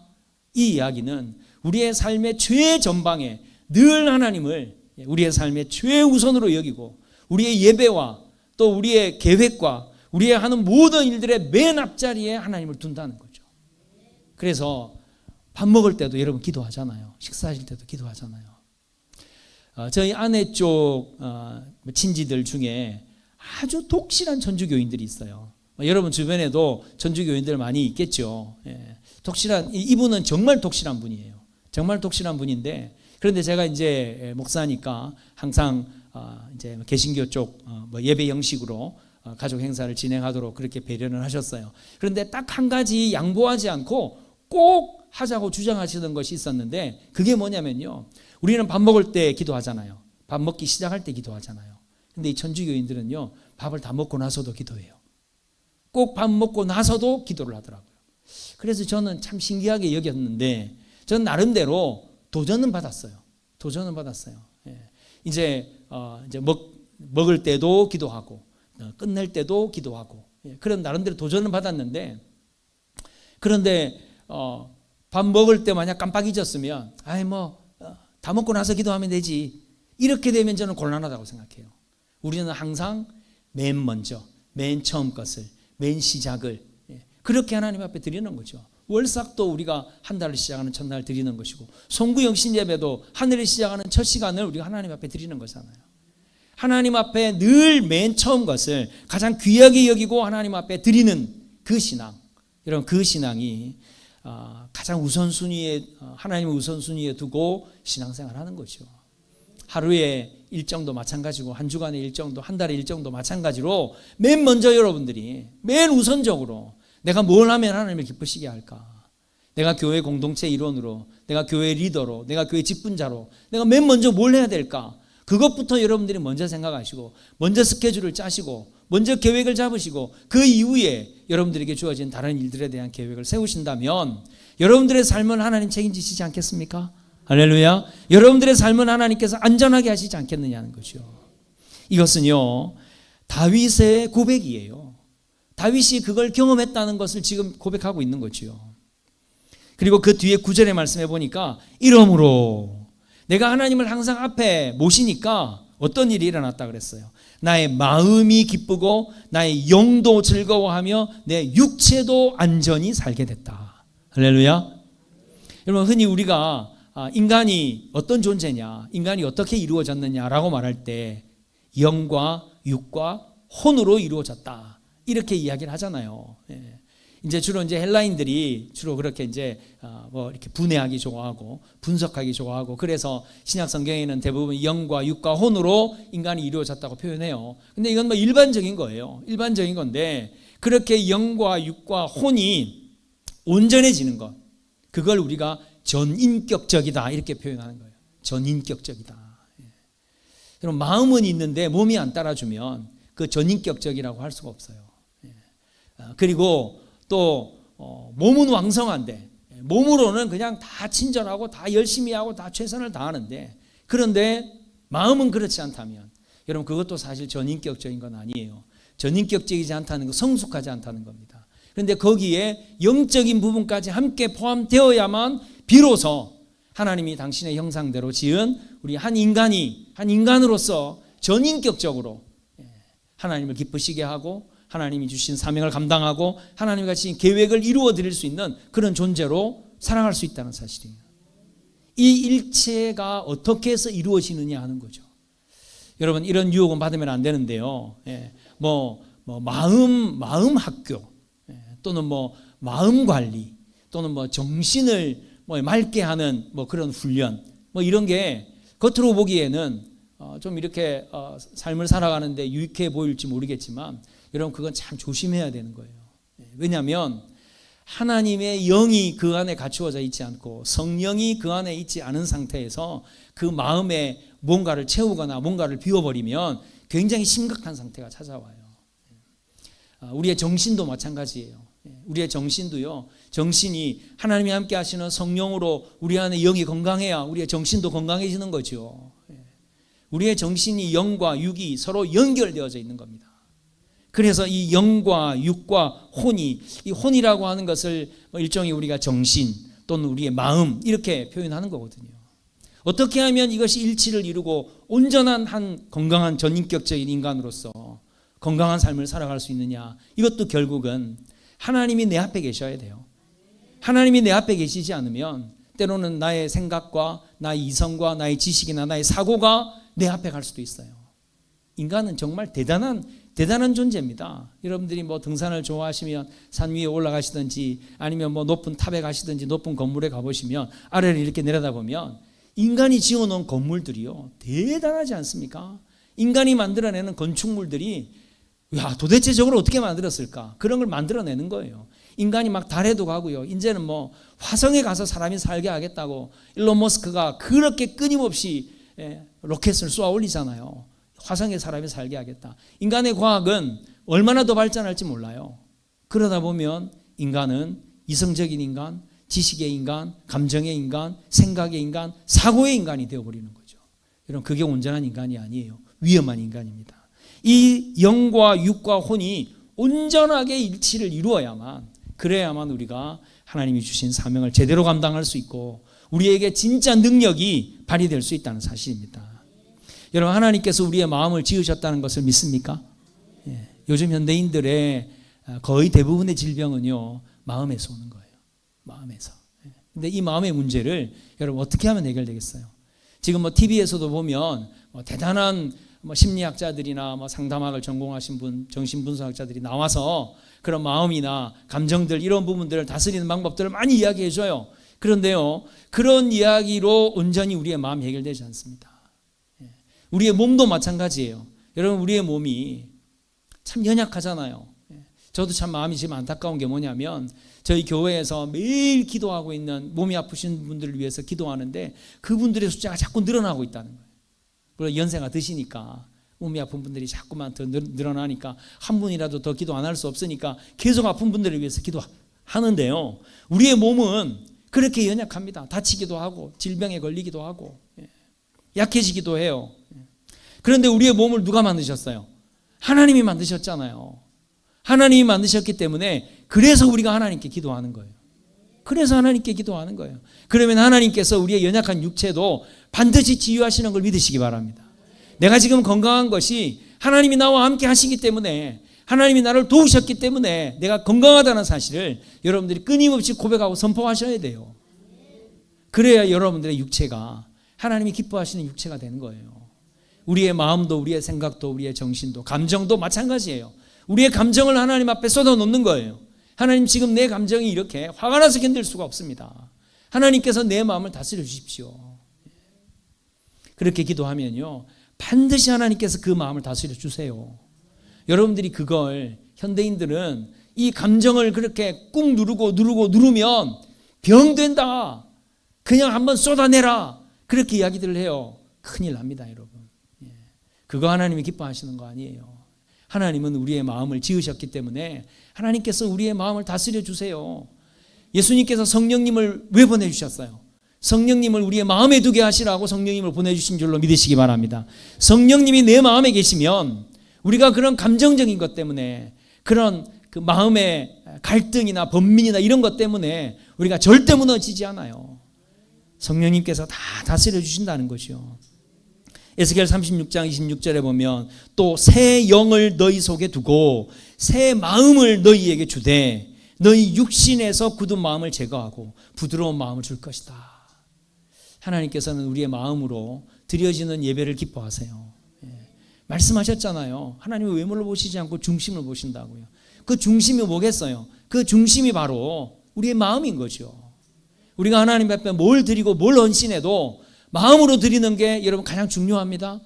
이 이야기는 우리의 삶의 최전방에 늘 하나님을 우리의 삶의 최우선으로 여기고 우리의 예배와 또 우리의 계획과 우리의 하는 모든 일들의 맨 앞자리에 하나님을 둔다는 거죠. 그래서 밥 먹을 때도 여러분 기도하잖아요. 식사하실 때도 기도하잖아요. 저희 아내 쪽 친지들 중에 아주 독실한 천주교인들이 있어요. 여러분 주변에도 천주교인들 많이 있겠죠. 독실한 이분은 정말 독실한 분이에요. 정말 독실한 분인데 그런데 제가 이제 목사니까 항상 이제 개신교 쪽 예배 형식으로 가족 행사를 진행하도록 그렇게 배려를 하셨어요. 그런데 딱 한 가지 양보하지 않고 꼭 하자고 주장하시던 것이 있었는데 그게 뭐냐면요. 우리는 밥 먹을 때 기도하잖아요. 밥 먹기 시작할 때 기도하잖아요. 근데 이 천주교인들은요. 밥을 다 먹고 나서도 기도해요. 꼭 밥 먹고 나서도 기도를 하더라고요. 그래서 저는 참 신기하게 여겼는데 저는 나름대로 도전은 받았어요. 이제 먹을 때도 기도하고 끝낼 때도 기도하고 그런 나름대로 도전을 받았는데 그런데 밥 먹을 때 만약 깜빡 잊었으면 다 먹고 나서 기도하면 되지 이렇게 되면 저는 곤란하다고 생각해요. 우리는 항상 맨 먼저 맨 처음 것을 맨 시작을 그렇게 하나님 앞에 드리는 거죠. 월삭도 우리가 한 달을 시작하는 첫날 드리는 것이고 송구영신 예배도 하늘을 시작하는 첫 시간을 우리가 하나님 앞에 드리는 거잖아요. 하나님 앞에 늘 맨 처음 것을 가장 귀하게 여기고 하나님 앞에 드리는 그 신앙, 여러분 그 신앙이 가장 우선순위에 하나님을 우선순위에 두고 신앙생활하는 거죠. 하루의 일정도 마찬가지고 한 주간의 일정도 한 달의 일정도 마찬가지로 맨 먼저 여러분들이 맨 우선적으로 내가 뭘 하면 하나님을 기쁘시게 할까? 내가 교회 공동체 일원으로, 내가 교회 리더로, 내가 교회 직분자로 내가 맨 먼저 뭘 해야 될까? 그것부터 여러분들이 먼저 생각하시고 먼저 스케줄을 짜시고 먼저 계획을 잡으시고 그 이후에 여러분들에게 주어진 다른 일들에 대한 계획을 세우신다면 여러분들의 삶은 하나님 책임지시지 않겠습니까? 할렐루야. 여러분들의 삶은 하나님께서 안전하게 하시지 않겠느냐는 거죠. 이것은요 다윗의 고백이에요. 다윗이 그걸 경험했다는 것을 지금 고백하고 있는 거지요. 그리고 그 뒤에 9절의 말씀해 보니까 이러므로 내가 하나님을 항상 앞에 모시니까 어떤 일이 일어났다 그랬어요. 나의 마음이 기쁘고 나의 영도 즐거워하며 내 육체도 안전히 살게 됐다. 할렐루야. 여러분, 흔히 우리가 인간이 어떤 존재냐, 인간이 어떻게 이루어졌느냐라고 말할 때 영과 육과 혼으로 이루어졌다, 이렇게 이야기를 하잖아요. 이제 주로 이제 헬라인들이 주로 그렇게 이제 뭐 이렇게 분해하기 좋아하고 분석하기 좋아하고, 그래서 신약 성경에는 대부분 영과 육과 혼으로 인간이 이루어졌다고 표현해요. 근데 이건 뭐 일반적인 거예요. 일반적인 건데, 그렇게 영과 육과 혼이 온전해지는 것, 그걸 우리가 전인격적이다 이렇게 표현하는 거예요. 전인격적이다. 여러분, 마음은 있는데 몸이 안 따라주면 그 전인격적이라고 할 수가 없어요. 그리고 또 몸은 왕성한데 몸으로는 그냥 다 친절하고 다 열심히 하고 다 최선을 다하는데, 그런데 마음은 그렇지 않다면 여러분, 그것도 사실 전인격적인 건 아니에요. 전인격적이지 않다는 건 성숙하지 않다는 겁니다. 그런데 거기에 영적인 부분까지 함께 포함되어야만 비로소 하나님이 당신의 형상대로 지은 우리 한 인간으로서 전인격적으로 하나님을 기쁘시게 하고 하나님이 주신 사명을 감당하고 하나님과 주신 계획을 이루어 드릴 수 있는 그런 존재로 살아갈 수 있다는 사실이에요. 이 일체가 어떻게 해서 이루어지느냐 하는 거죠. 여러분, 이런 유혹은 받으면 안 되는데요. 마음 학교, 또는 뭐 마음 관리, 또는 뭐 정신을 뭐 맑게 하는 뭐 그런 훈련, 뭐 이런 게 겉으로 보기에는 좀 이렇게 삶을 살아가는데 유익해 보일지 모르겠지만, 여러분, 그건 참 조심해야 되는 거예요. 왜냐하면 하나님의 영이 그 안에 갖추어져 있지 않고 성령이 그 안에 있지 않은 상태에서 그 마음에 뭔가를 채우거나 뭔가를 비워버리면 굉장히 심각한 상태가 찾아와요. 우리의 정신도 마찬가지예요. 우리의 정신도요, 정신이 하나님이 함께 하시는 성령으로 우리 안에 영이 건강해야 우리의 정신도 건강해지는 거죠. 우리의 정신이 영과 육이 서로 연결되어져 있는 겁니다. 그래서 이 영과 육과 혼이, 이 혼이라고 하는 것을 일종의 우리가 정신 또는 우리의 마음 이렇게 표현하는 거거든요. 어떻게 하면 이것이 일치를 이루고 온전한 한 건강한 전인격적인 인간으로서 건강한 삶을 살아갈 수 있느냐, 이것도 결국은 하나님이 내 앞에 계셔야 돼요. 하나님이 내 앞에 계시지 않으면 때로는 나의 생각과 나의 이성과 나의 지식이나 나의 사고가 내 앞에 갈 수도 있어요. 인간은 정말 대단한 존재입니다. 여러분들이 뭐 등산을 좋아하시면 산 위에 올라가시든지 아니면 뭐 높은 탑에 가시든지 높은 건물에 가보시면 아래를 이렇게 내려다보면 인간이 지어놓은 건물들이요, 대단하지 않습니까? 인간이 만들어내는 건축물들이 도대체 저걸 어떻게 만들었을까? 그런 걸 만들어내는 거예요. 인간이 막 달에도 가고요, 이제는 뭐 화성에 가서 사람이 살게 하겠다고 일론 머스크가 그렇게 끊임없이 로켓을 쏘아 올리잖아요. 화성에 사람이 살게 하겠다. 인간의 과학은 얼마나 더 발전할지 몰라요. 그러다 보면 인간은 이성적인 인간, 지식의 인간, 감정의 인간, 생각의 인간, 사고의 인간이 되어버리는 거죠. 여러분, 그게 온전한 인간이 아니에요. 위험한 인간입니다. 이 영과 육과 혼이 온전하게 일치를 이루어야만, 그래야만 우리가 하나님이 주신 사명을 제대로 감당할 수 있고 우리에게 진짜 능력이 발휘될 수 있다는 사실입니다. 여러분, 하나님께서 우리의 마음을 지으셨다는 것을 믿습니까? 요즘 현대인들의 거의 대부분의 질병은요, 마음에서 오는 거예요. 마음에서. 근데 이 마음의 문제를 여러분 어떻게 하면 해결되겠어요? 지금 뭐 TV에서도 보면 대단한 심리학자들이나 상담학을 전공하신 분, 정신분석학자들이 나와서 그런 마음이나 감정들, 이런 부분들을 다스리는 방법들을 많이 이야기해 줘요. 그런데요, 그런 이야기로 온전히 우리의 마음이 해결되지 않습니다. 우리의 몸도 마찬가지예요. 여러분, 우리의 몸이 참 연약하잖아요. 저도 참 마음이 지금 안타까운 게 뭐냐면, 저희 교회에서 매일 기도하고 있는 몸이 아프신 분들을 위해서 기도하는데 그분들의 숫자가 자꾸 늘어나고 있다는 거예요. 그리고 연세가 드시니까 몸이 아픈 분들이 자꾸만 더 늘어나니까 한 분이라도 더 기도 안 할 수 없으니까 계속 아픈 분들을 위해서 기도하는데요, 우리의 몸은 그렇게 연약합니다. 다치기도 하고 질병에 걸리기도 하고 약해지기도 해요. 그런데 우리의 몸을 누가 만드셨어요? 하나님이 만드셨잖아요. 하나님이 만드셨기 때문에 그래서 우리가 하나님께 기도하는 거예요. 그래서 하나님께 기도하는 거예요. 그러면 하나님께서 우리의 연약한 육체도 반드시 치유하시는 걸 믿으시기 바랍니다. 내가 지금 건강한 것이 하나님이 나와 함께 하시기 때문에, 하나님이 나를 도우셨기 때문에 내가 건강하다는 사실을 여러분들이 끊임없이 고백하고 선포하셔야 돼요. 그래야 여러분들의 육체가 하나님이 기뻐하시는 육체가 되는 거예요. 우리의 마음도, 우리의 생각도, 우리의 정신도, 감정도 마찬가지예요. 우리의 감정을 하나님 앞에 쏟아놓는 거예요. 하나님, 지금 내 감정이 이렇게 화가 나서 견딜 수가 없습니다. 하나님께서 내 마음을 다스려 주십시오. 그렇게 기도하면요, 반드시 하나님께서 그 마음을 다스려 주세요. 여러분들이 그걸, 현대인들은 이 감정을 그렇게 꾹 누르면 병된다, 그냥 한번 쏟아내라, 그렇게 이야기들을 해요. 큰일 납니다, 여러분. 그거 하나님이 기뻐하시는 거 아니에요. 하나님은 우리의 마음을 지으셨기 때문에 하나님께서 우리의 마음을 다스려 주세요. 예수님께서 성령님을 왜 보내주셨어요? 성령님을 우리의 마음에 두게 하시라고 성령님을 보내주신 줄로 믿으시기 바랍니다. 성령님이 내 마음에 계시면 우리가 그런 감정적인 것 때문에, 그런 그 마음의 갈등이나 번민이나 이런 것 때문에 우리가 절대 무너지지 않아요. 성령님께서 다 다스려 주신다는 것이요. 에스겔 36장 26절에 보면 또 새 영을 너희 속에 두고 새 마음을 너희에게 주되 너희 육신에서 굳은 마음을 제거하고 부드러운 마음을 줄 것이다. 하나님께서는 우리의 마음으로 드려지는 예배를 기뻐하세요. 말씀하셨잖아요. 하나님은 외모를 보시지 않고 중심을 보신다고요. 그 중심이 뭐겠어요? 그 중심이 바로 우리의 마음인 거죠. 우리가 하나님 앞에 뭘 드리고 뭘 헌신해도 마음으로 드리는 게 여러분 가장 중요합니다.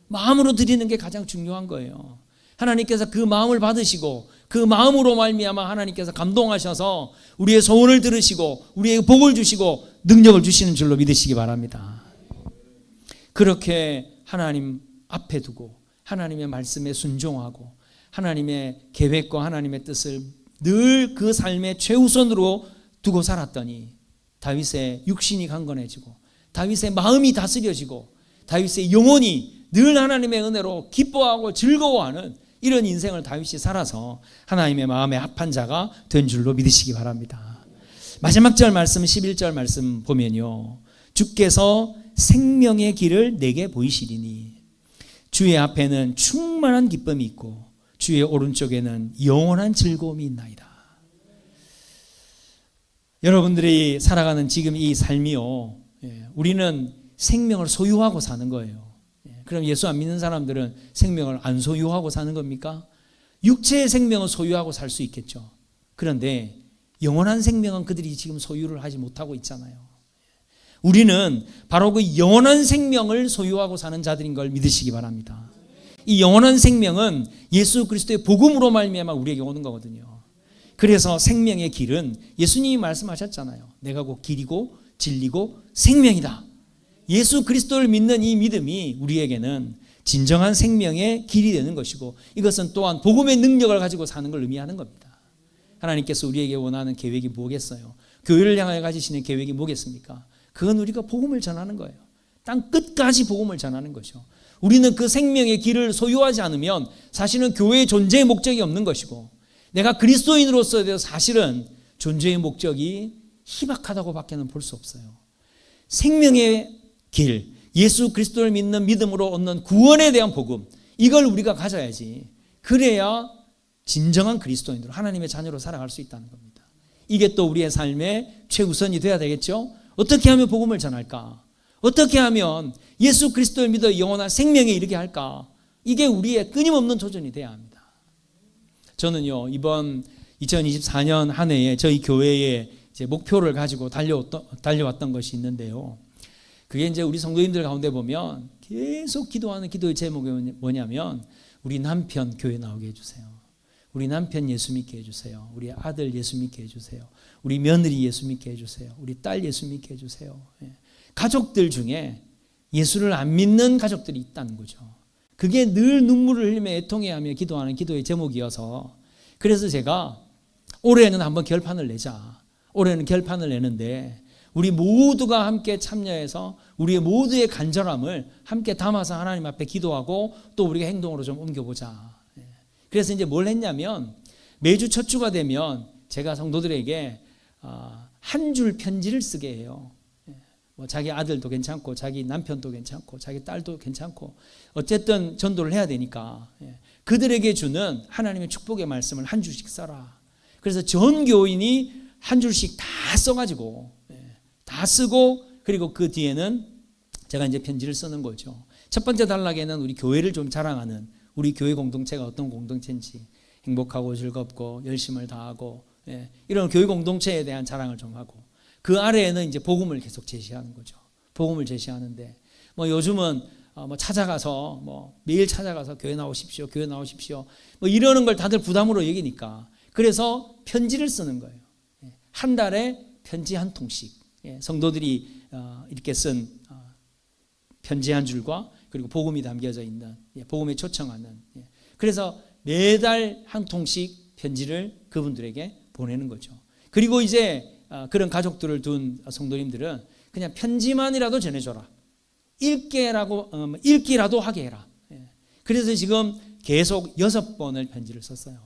마음으로 드리는 게 가장 중요한 거예요. 하나님께서 그 마음을 받으시고 그 마음으로 말미암아 하나님께서 감동하셔서 우리의 소원을 들으시고 우리에게 복을 주시고 능력을 주시는 줄로 믿으시기 바랍니다. 그렇게 하나님 앞에 두고 하나님의 말씀에 순종하고 하나님의 계획과 하나님의 뜻을 늘 그 삶의 최우선으로 두고 살았더니 다윗의 육신이 강건해지고 다윗의 마음이 다스려지고 다윗의 영혼이 늘 하나님의 은혜로 기뻐하고 즐거워하는 이런 인생을 다윗이 살아서 하나님의 마음에 합한 자가 된 줄로 믿으시기 바랍니다. 마지막 절 말씀 11절 말씀 보면요, 주께서 생명의 길을 내게 보이시리니 주의 앞에는 충만한 기쁨이 있고 주의 오른쪽에는 영원한 즐거움이 있나이다. 여러분들이 살아가는 지금 이 삶이요, 우리는 생명을 소유하고 사는 거예요. 그럼 예수 안 믿는 사람들은 생명을 안 소유하고 사는 겁니까? 육체의 생명은 소유하고 살 수 있겠죠. 그런데 영원한 생명은 그들이 지금 소유를 하지 못하고 있잖아요. 우리는 바로 그 영원한 생명을 소유하고 사는 자들인 걸 믿으시기 바랍니다. 이 영원한 생명은 예수 그리스도의 복음으로 말미암아 우리에게 오는 거거든요. 그래서 생명의 길은 예수님이 말씀하셨잖아요. 내가 곧 길이고 진리고 생명이다. 예수 그리스도를 믿는 이 믿음이 우리에게는 진정한 생명의 길이 되는 것이고, 이것은 또한 복음의 능력을 가지고 사는 걸 의미하는 겁니다. 하나님께서 우리에게 원하는 계획이 뭐겠어요? 교회를 향하여 가지시는 계획이 뭐겠습니까? 그건 우리가 복음을 전하는 거예요. 땅 끝까지 복음을 전하는 것이죠. 우리는 그 생명의 길을 소유하지 않으면 사실은 교회의 존재의 목적이 없는 것이고, 내가 그리스도인으로서 사실은 존재의 목적이 희박하다고 밖에는 볼 수 없어요. 생명의 길, 예수 그리스도를 믿는 믿음으로 얻는 구원에 대한 복음, 이걸 우리가 가져야지. 그래야 진정한 그리스도인으로 하나님의 자녀로 살아갈 수 있다는 겁니다. 이게 또 우리의 삶의 최우선이 돼야 되겠죠. 어떻게 하면 복음을 전할까? 어떻게 하면 예수 그리스도를 믿어 영원한 생명에 이르게 할까? 이게 우리의 끊임없는 도전이 돼야 합니다. 저는요, 이번 2024년 한 해에 저희 교회에 이제 목표를 가지고 달려왔던 것이 있는데요. 그게 이제 우리 성도님들 가운데 보면 계속 기도하는 기도의 제목이 뭐냐면, 우리 남편 교회 나오게 해주세요. 우리 남편 예수 믿게 해주세요. 우리 아들 예수 믿게 해주세요. 우리 며느리 예수 믿게 해주세요. 우리 딸 예수 믿게 해주세요. 가족들 중에 예수를 안 믿는 가족들이 있다는 거죠. 그게 늘 눈물을 흘리며 애통해하며 기도하는 기도의 제목이어서, 그래서 제가 올해는 한번 결판을 내자. 올해는 결판을 내는데 우리 모두가 함께 참여해서 우리의 모두의 간절함을 함께 담아서 하나님 앞에 기도하고 또 우리가 행동으로 좀 옮겨보자. 그래서 이제 뭘 했냐면, 매주 첫 주가 되면 제가 성도들에게 한 줄 편지를 쓰게 해요. 뭐 자기 아들도 괜찮고 자기 남편도 괜찮고 자기 딸도 괜찮고 어쨌든 전도를 해야 되니까 그들에게 주는 하나님의 축복의 말씀을 한 줄씩 써라. 그래서 전 교인이 한 줄씩 다 써가지고 다 쓰고 그리고 그 뒤에는 제가 이제 편지를 쓰는 거죠. 첫 번째 단락에는 우리 교회를 좀 자랑하는 우리 교회 공동체가 어떤 공동체인지 행복하고 즐겁고 열심을 다하고 이런 교회 공동체에 대한 자랑을 좀 하고 그 아래에는 이제 복음을 계속 제시하는 거죠. 복음을 제시하는데 뭐 요즘은 뭐 찾아가서 뭐 매일 찾아가서 교회 나오십시오, 교회 나오십시오 뭐 이러는 걸 다들 부담으로 여기니까 그래서 편지를 쓰는 거예요. 한 달에 편지 한 통씩 성도들이 이렇게 쓴 편지 한 줄과 그리고 복음이 담겨져 있는 복음에 초청하는 그래서 매달 한 통씩 편지를 그분들에게 보내는 거죠. 그리고 이제 그런 가족들을 둔 성도님들은 그냥 편지만이라도 전해줘라. 읽기라도 하게 해라. 그래서 지금 계속 6번을 편지를 썼어요.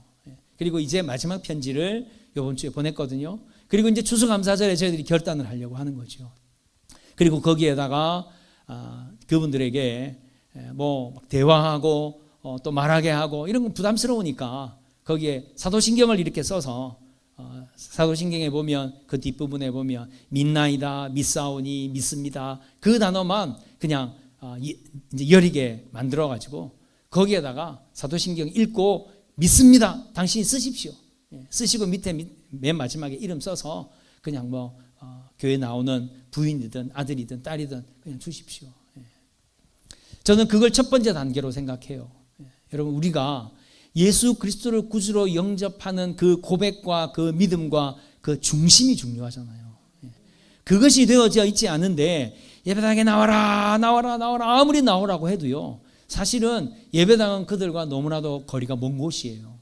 그리고 이제 마지막 편지를 이번 주에 보냈거든요. 그리고 이제 추수감사절에 저희들이 결단을 하려고 하는 거죠. 그리고 거기에다가 그분들에게 뭐 대화하고 또 말하게 하고 이런 건 부담스러우니까 거기에 사도신경을 이렇게 써서 사도신경에 보면 그 뒷부분에 보면 믿나이다, 믿사오니, 믿습니다 그 단어만 그냥 이제 여리게 만들어 가지고 거기에다가 사도신경 읽고 믿습니다 당신이 쓰십시오. 쓰시고 밑에 맨 마지막에 이름 써서 그냥 뭐 교회 나오는 부인이든 아들이든 딸이든 그냥 주십시오. 저는 그걸 첫 번째 단계로 생각해요. 여러분 우리가 예수 그리스도를 구주로 영접하는 그 고백과 그 믿음과 그 중심이 중요하잖아요. 그것이 되어져 있지 않은데 예배당에 나와라 아무리 나오라고 해도요 사실은 예배당은 그들과 너무나도 거리가 먼 곳이에요.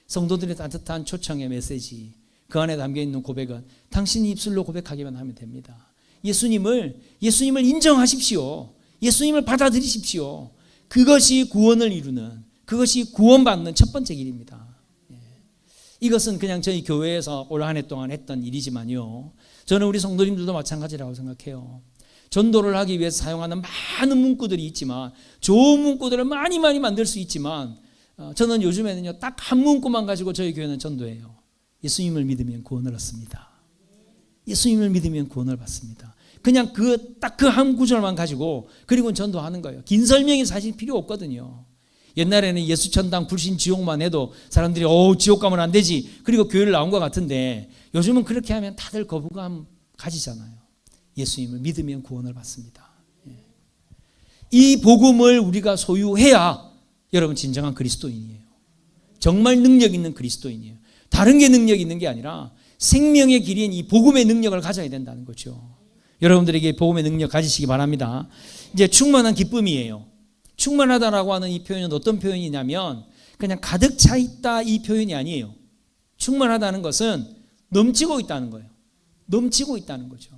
성도들의 따뜻한 초청의 메시지 그 안에 담겨있는 고백은 당신이 입술로 고백하기만 하면 됩니다. 예수님을 인정하십시오. 예수님을 받아들이십시오. 그것이 구원을 이루는 그것이 구원받는 첫 번째 길입니다. 이것은 그냥 저희 교회에서 올 한 해 동안 했던 일이지만요 저는 우리 성도님들도 마찬가지라고 생각해요. 전도를 하기 위해서 사용하는 많은 문구들이 있지만 좋은 문구들을 많이 만들 수 있지만 저는 요즘에는요 딱 한 문구만 가지고 저희 교회는 전도해요. 예수님을 믿으면 구원을 얻습니다. 예수님을 믿으면 구원을 받습니다. 그냥 딱 그 한 구절만 가지고 그리고는 전도하는 거예요. 긴 설명이 사실 필요 없거든요. 옛날에는 예수 천당 불신 지옥만 해도 사람들이 지옥 가면 안 되지 그리고 교회를 나온 것 같은데 요즘은 그렇게 하면 다들 거부감 가지잖아요. 예수님을 믿으면 구원을 받습니다. 이 복음을 우리가 소유해야 여러분 진정한 그리스도인이에요. 정말 능력 있는 그리스도인이에요. 다른 게 능력이 있는 게 아니라 생명의 길인 이 복음의 능력을 가져야 된다는 거죠. 여러분들에게 복음의 능력 가지시기 바랍니다. 이제 충만한 기쁨이에요. 충만하다라고 하는 이 표현은 어떤 표현이냐면 그냥 가득 차 있다 이 표현이 아니에요. 충만하다는 것은 넘치고 있다는 거예요. 넘치고 있다는 거죠.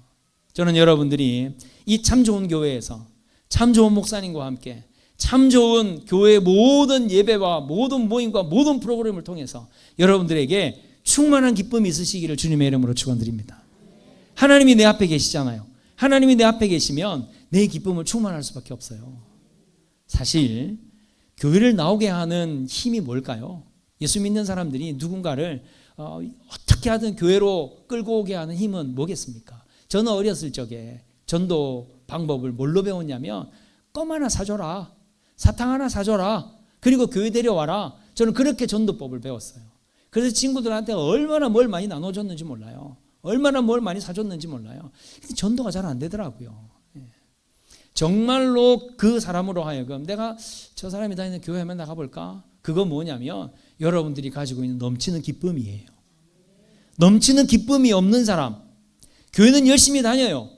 저는 여러분들이 이 참 좋은 교회에서 참 좋은 목사님과 함께 참 좋은 교회의 모든 예배와 모든 모임과 모든 프로그램을 통해서 여러분들에게 충만한 기쁨이 있으시기를 주님의 이름으로 축원드립니다. 하나님이 내 앞에 계시잖아요. 하나님이 내 앞에 계시면 내 기쁨을 충만할 수밖에 없어요. 사실 교회를 나오게 하는 힘이 뭘까요? 예수 믿는 사람들이 누군가를 어떻게 하든 교회로 끌고 오게 하는 힘은 뭐겠습니까? 저는 어렸을 적에 전도 방법을 뭘로 배웠냐면 껌 하나 사줘라, 사탕 하나 사줘라, 그리고 교회 데려와라. 저는 그렇게 전도법을 배웠어요. 그래서 친구들한테 얼마나 뭘 많이 나눠줬는지 몰라요. 얼마나 뭘 많이 사줬는지 몰라요. 근데 전도가 잘 안 되더라고요. 정말로 그 사람으로 하여금 내가 저 사람이 다니는 교회 한번 나가볼까? 그거 뭐냐면 여러분들이 가지고 있는 넘치는 기쁨이에요. 넘치는 기쁨이 없는 사람, 교회는 열심히 다녀요.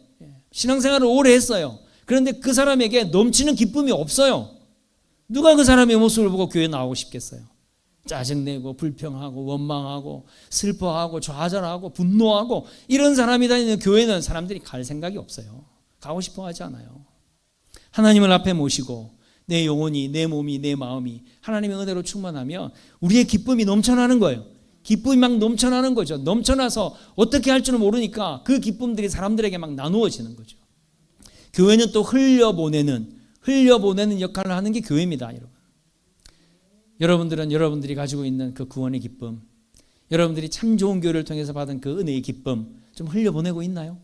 신앙생활을 오래 했어요. 그런데 그 사람에게 넘치는 기쁨이 없어요. 누가 그 사람의 모습을 보고 교회 나오고 싶겠어요? 짜증내고 불평하고 원망하고 슬퍼하고 좌절하고 분노하고 이런 사람이 다니는 교회는 사람들이 갈 생각이 없어요. 가고 싶어 하지 않아요. 하나님을 앞에 모시고 내 영혼이, 내 몸이, 내 마음이 하나님의 은혜로 충만하면 우리의 기쁨이 넘쳐나는 거예요. 기쁨이 막 넘쳐나는 거죠. 넘쳐나서 어떻게 할 줄은 모르니까 그 기쁨들이 사람들에게 막 나누어지는 거죠. 교회는 또 흘려보내는 역할을 하는 게 교회입니다, 여러분. 여러분들은 여러분들이 가지고 있는 그 구원의 기쁨, 여러분들이 참 좋은 교회를 통해서 받은 그 은혜의 기쁨 좀 흘려보내고 있나요?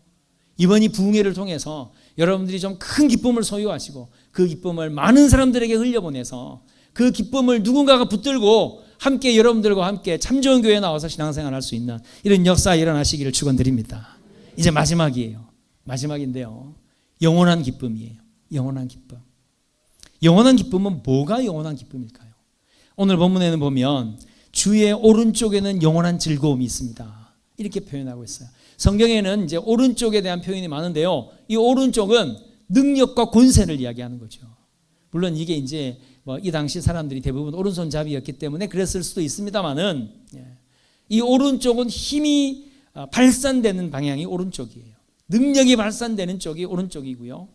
이번 이 부흥회를 통해서 여러분들이 좀 큰 기쁨을 소유하시고 그 기쁨을 많은 사람들에게 흘려보내서 그 기쁨을 누군가가 붙들고 함께 여러분들과 함께 참 좋은 교회에 나와서 신앙생활 할 수 있는 이런 역사 일어나시기를 축원드립니다. 이제 마지막이에요. 마지막인데요. 영원한 기쁨이에요. 영원한 기쁨. 영원한 기쁨은 뭐가 영원한 기쁨일까요? 오늘 본문에는 보면 주의 오른쪽에는 영원한 즐거움이 있습니다. 이렇게 표현하고 있어요. 성경에는 이제 오른쪽에 대한 표현이 많은데요. 이 오른쪽은 능력과 권세를 이야기하는 거죠. 물론 이게 이제 이 당시 사람들이 대부분 오른손잡이였기 때문에 그랬을 수도 있습니다만은 이 오른쪽은 힘이 발산되는 방향이 오른쪽이에요. 능력이 발산되는 쪽이 오른쪽이고요.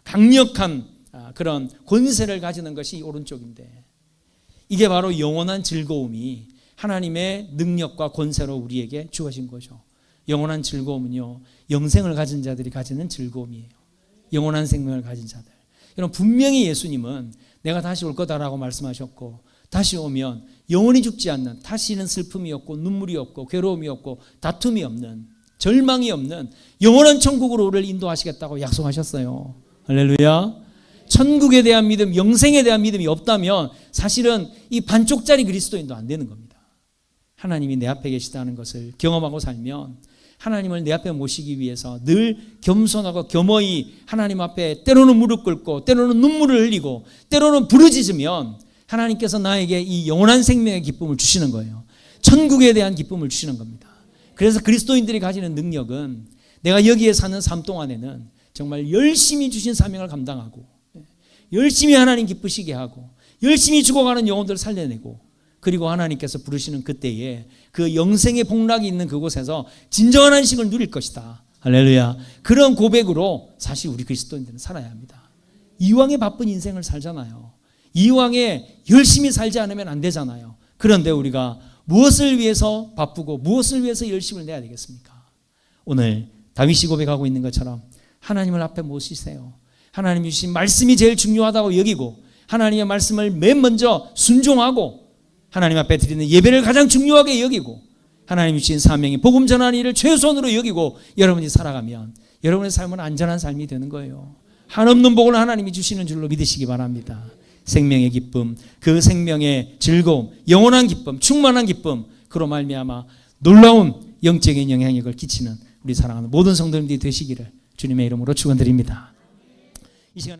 강력한 그런 권세를 가지는 것이 오른쪽인데 이게 바로 영원한 즐거움이 하나님의 능력과 권세로 우리에게 주어진 거죠. 영원한 즐거움은요, 영생을 가진 자들이 가지는 즐거움이에요. 영원한 생명을 가진 자들. 여러분, 분명히 예수님은 내가 다시 올 거다라고 말씀하셨고 다시 오면 영원히 죽지 않는, 다시는 슬픔이 없고 눈물이 없고 괴로움이 없고 다툼이 없는, 절망이 없는 영원한 천국으로 우리를 인도하시겠다고 약속하셨어요. 할렐루야. 천국에 대한 믿음, 영생에 대한 믿음이 없다면 사실은 이 반쪽짜리 그리스도인도 안 되는 겁니다. 하나님이 내 앞에 계시다는 것을 경험하고 살면 하나님을 내 앞에 모시기 위해서 늘 겸손하고 겸허히 하나님 앞에 때로는 무릎 꿇고 때로는 눈물을 흘리고 때로는 부르짖으면 하나님께서 나에게 이 영원한 생명의 기쁨을 주시는 거예요. 천국에 대한 기쁨을 주시는 겁니다. 그래서 그리스도인들이 가지는 능력은 내가 여기에 사는 삶 동안에는 정말 열심히 주신 사명을 감당하고 열심히 하나님 기쁘시게 하고 열심히 죽어가는 영혼들을 살려내고 그리고 하나님께서 부르시는 그때에 그 영생의 복락이 있는 그곳에서 진정한 안식을 누릴 것이다. 할렐루야. 그런 고백으로 사실 우리 그리스도인들은 살아야 합니다. 이왕에 바쁜 인생을 살잖아요. 이왕에 열심히 살지 않으면 안 되잖아요. 그런데 우리가 무엇을 위해서 바쁘고 무엇을 위해서 열심을 내야 되겠습니까? 오늘 다윗이 고백하고 있는 것처럼 하나님을 앞에 모시세요. 하나님 주신 말씀이 제일 중요하다고 여기고 하나님의 말씀을 맨 먼저 순종하고 하나님 앞에 드리는 예배를 가장 중요하게 여기고 하나님 주신 사명이 복음 전하는 일을 최우선으로 여기고 여러분이 살아가면 여러분의 삶은 안전한 삶이 되는 거예요. 한없는 복을 하나님이 주시는 줄로 믿으시기 바랍니다. 생명의 기쁨, 그 생명의 즐거움, 영원한 기쁨, 충만한 기쁨, 그로 말미암아 놀라운 영적인 영향력을 끼치는 우리 사랑하는 모든 성도님들이 되시기를 주님의 이름으로 축원드립니다. 이 시간에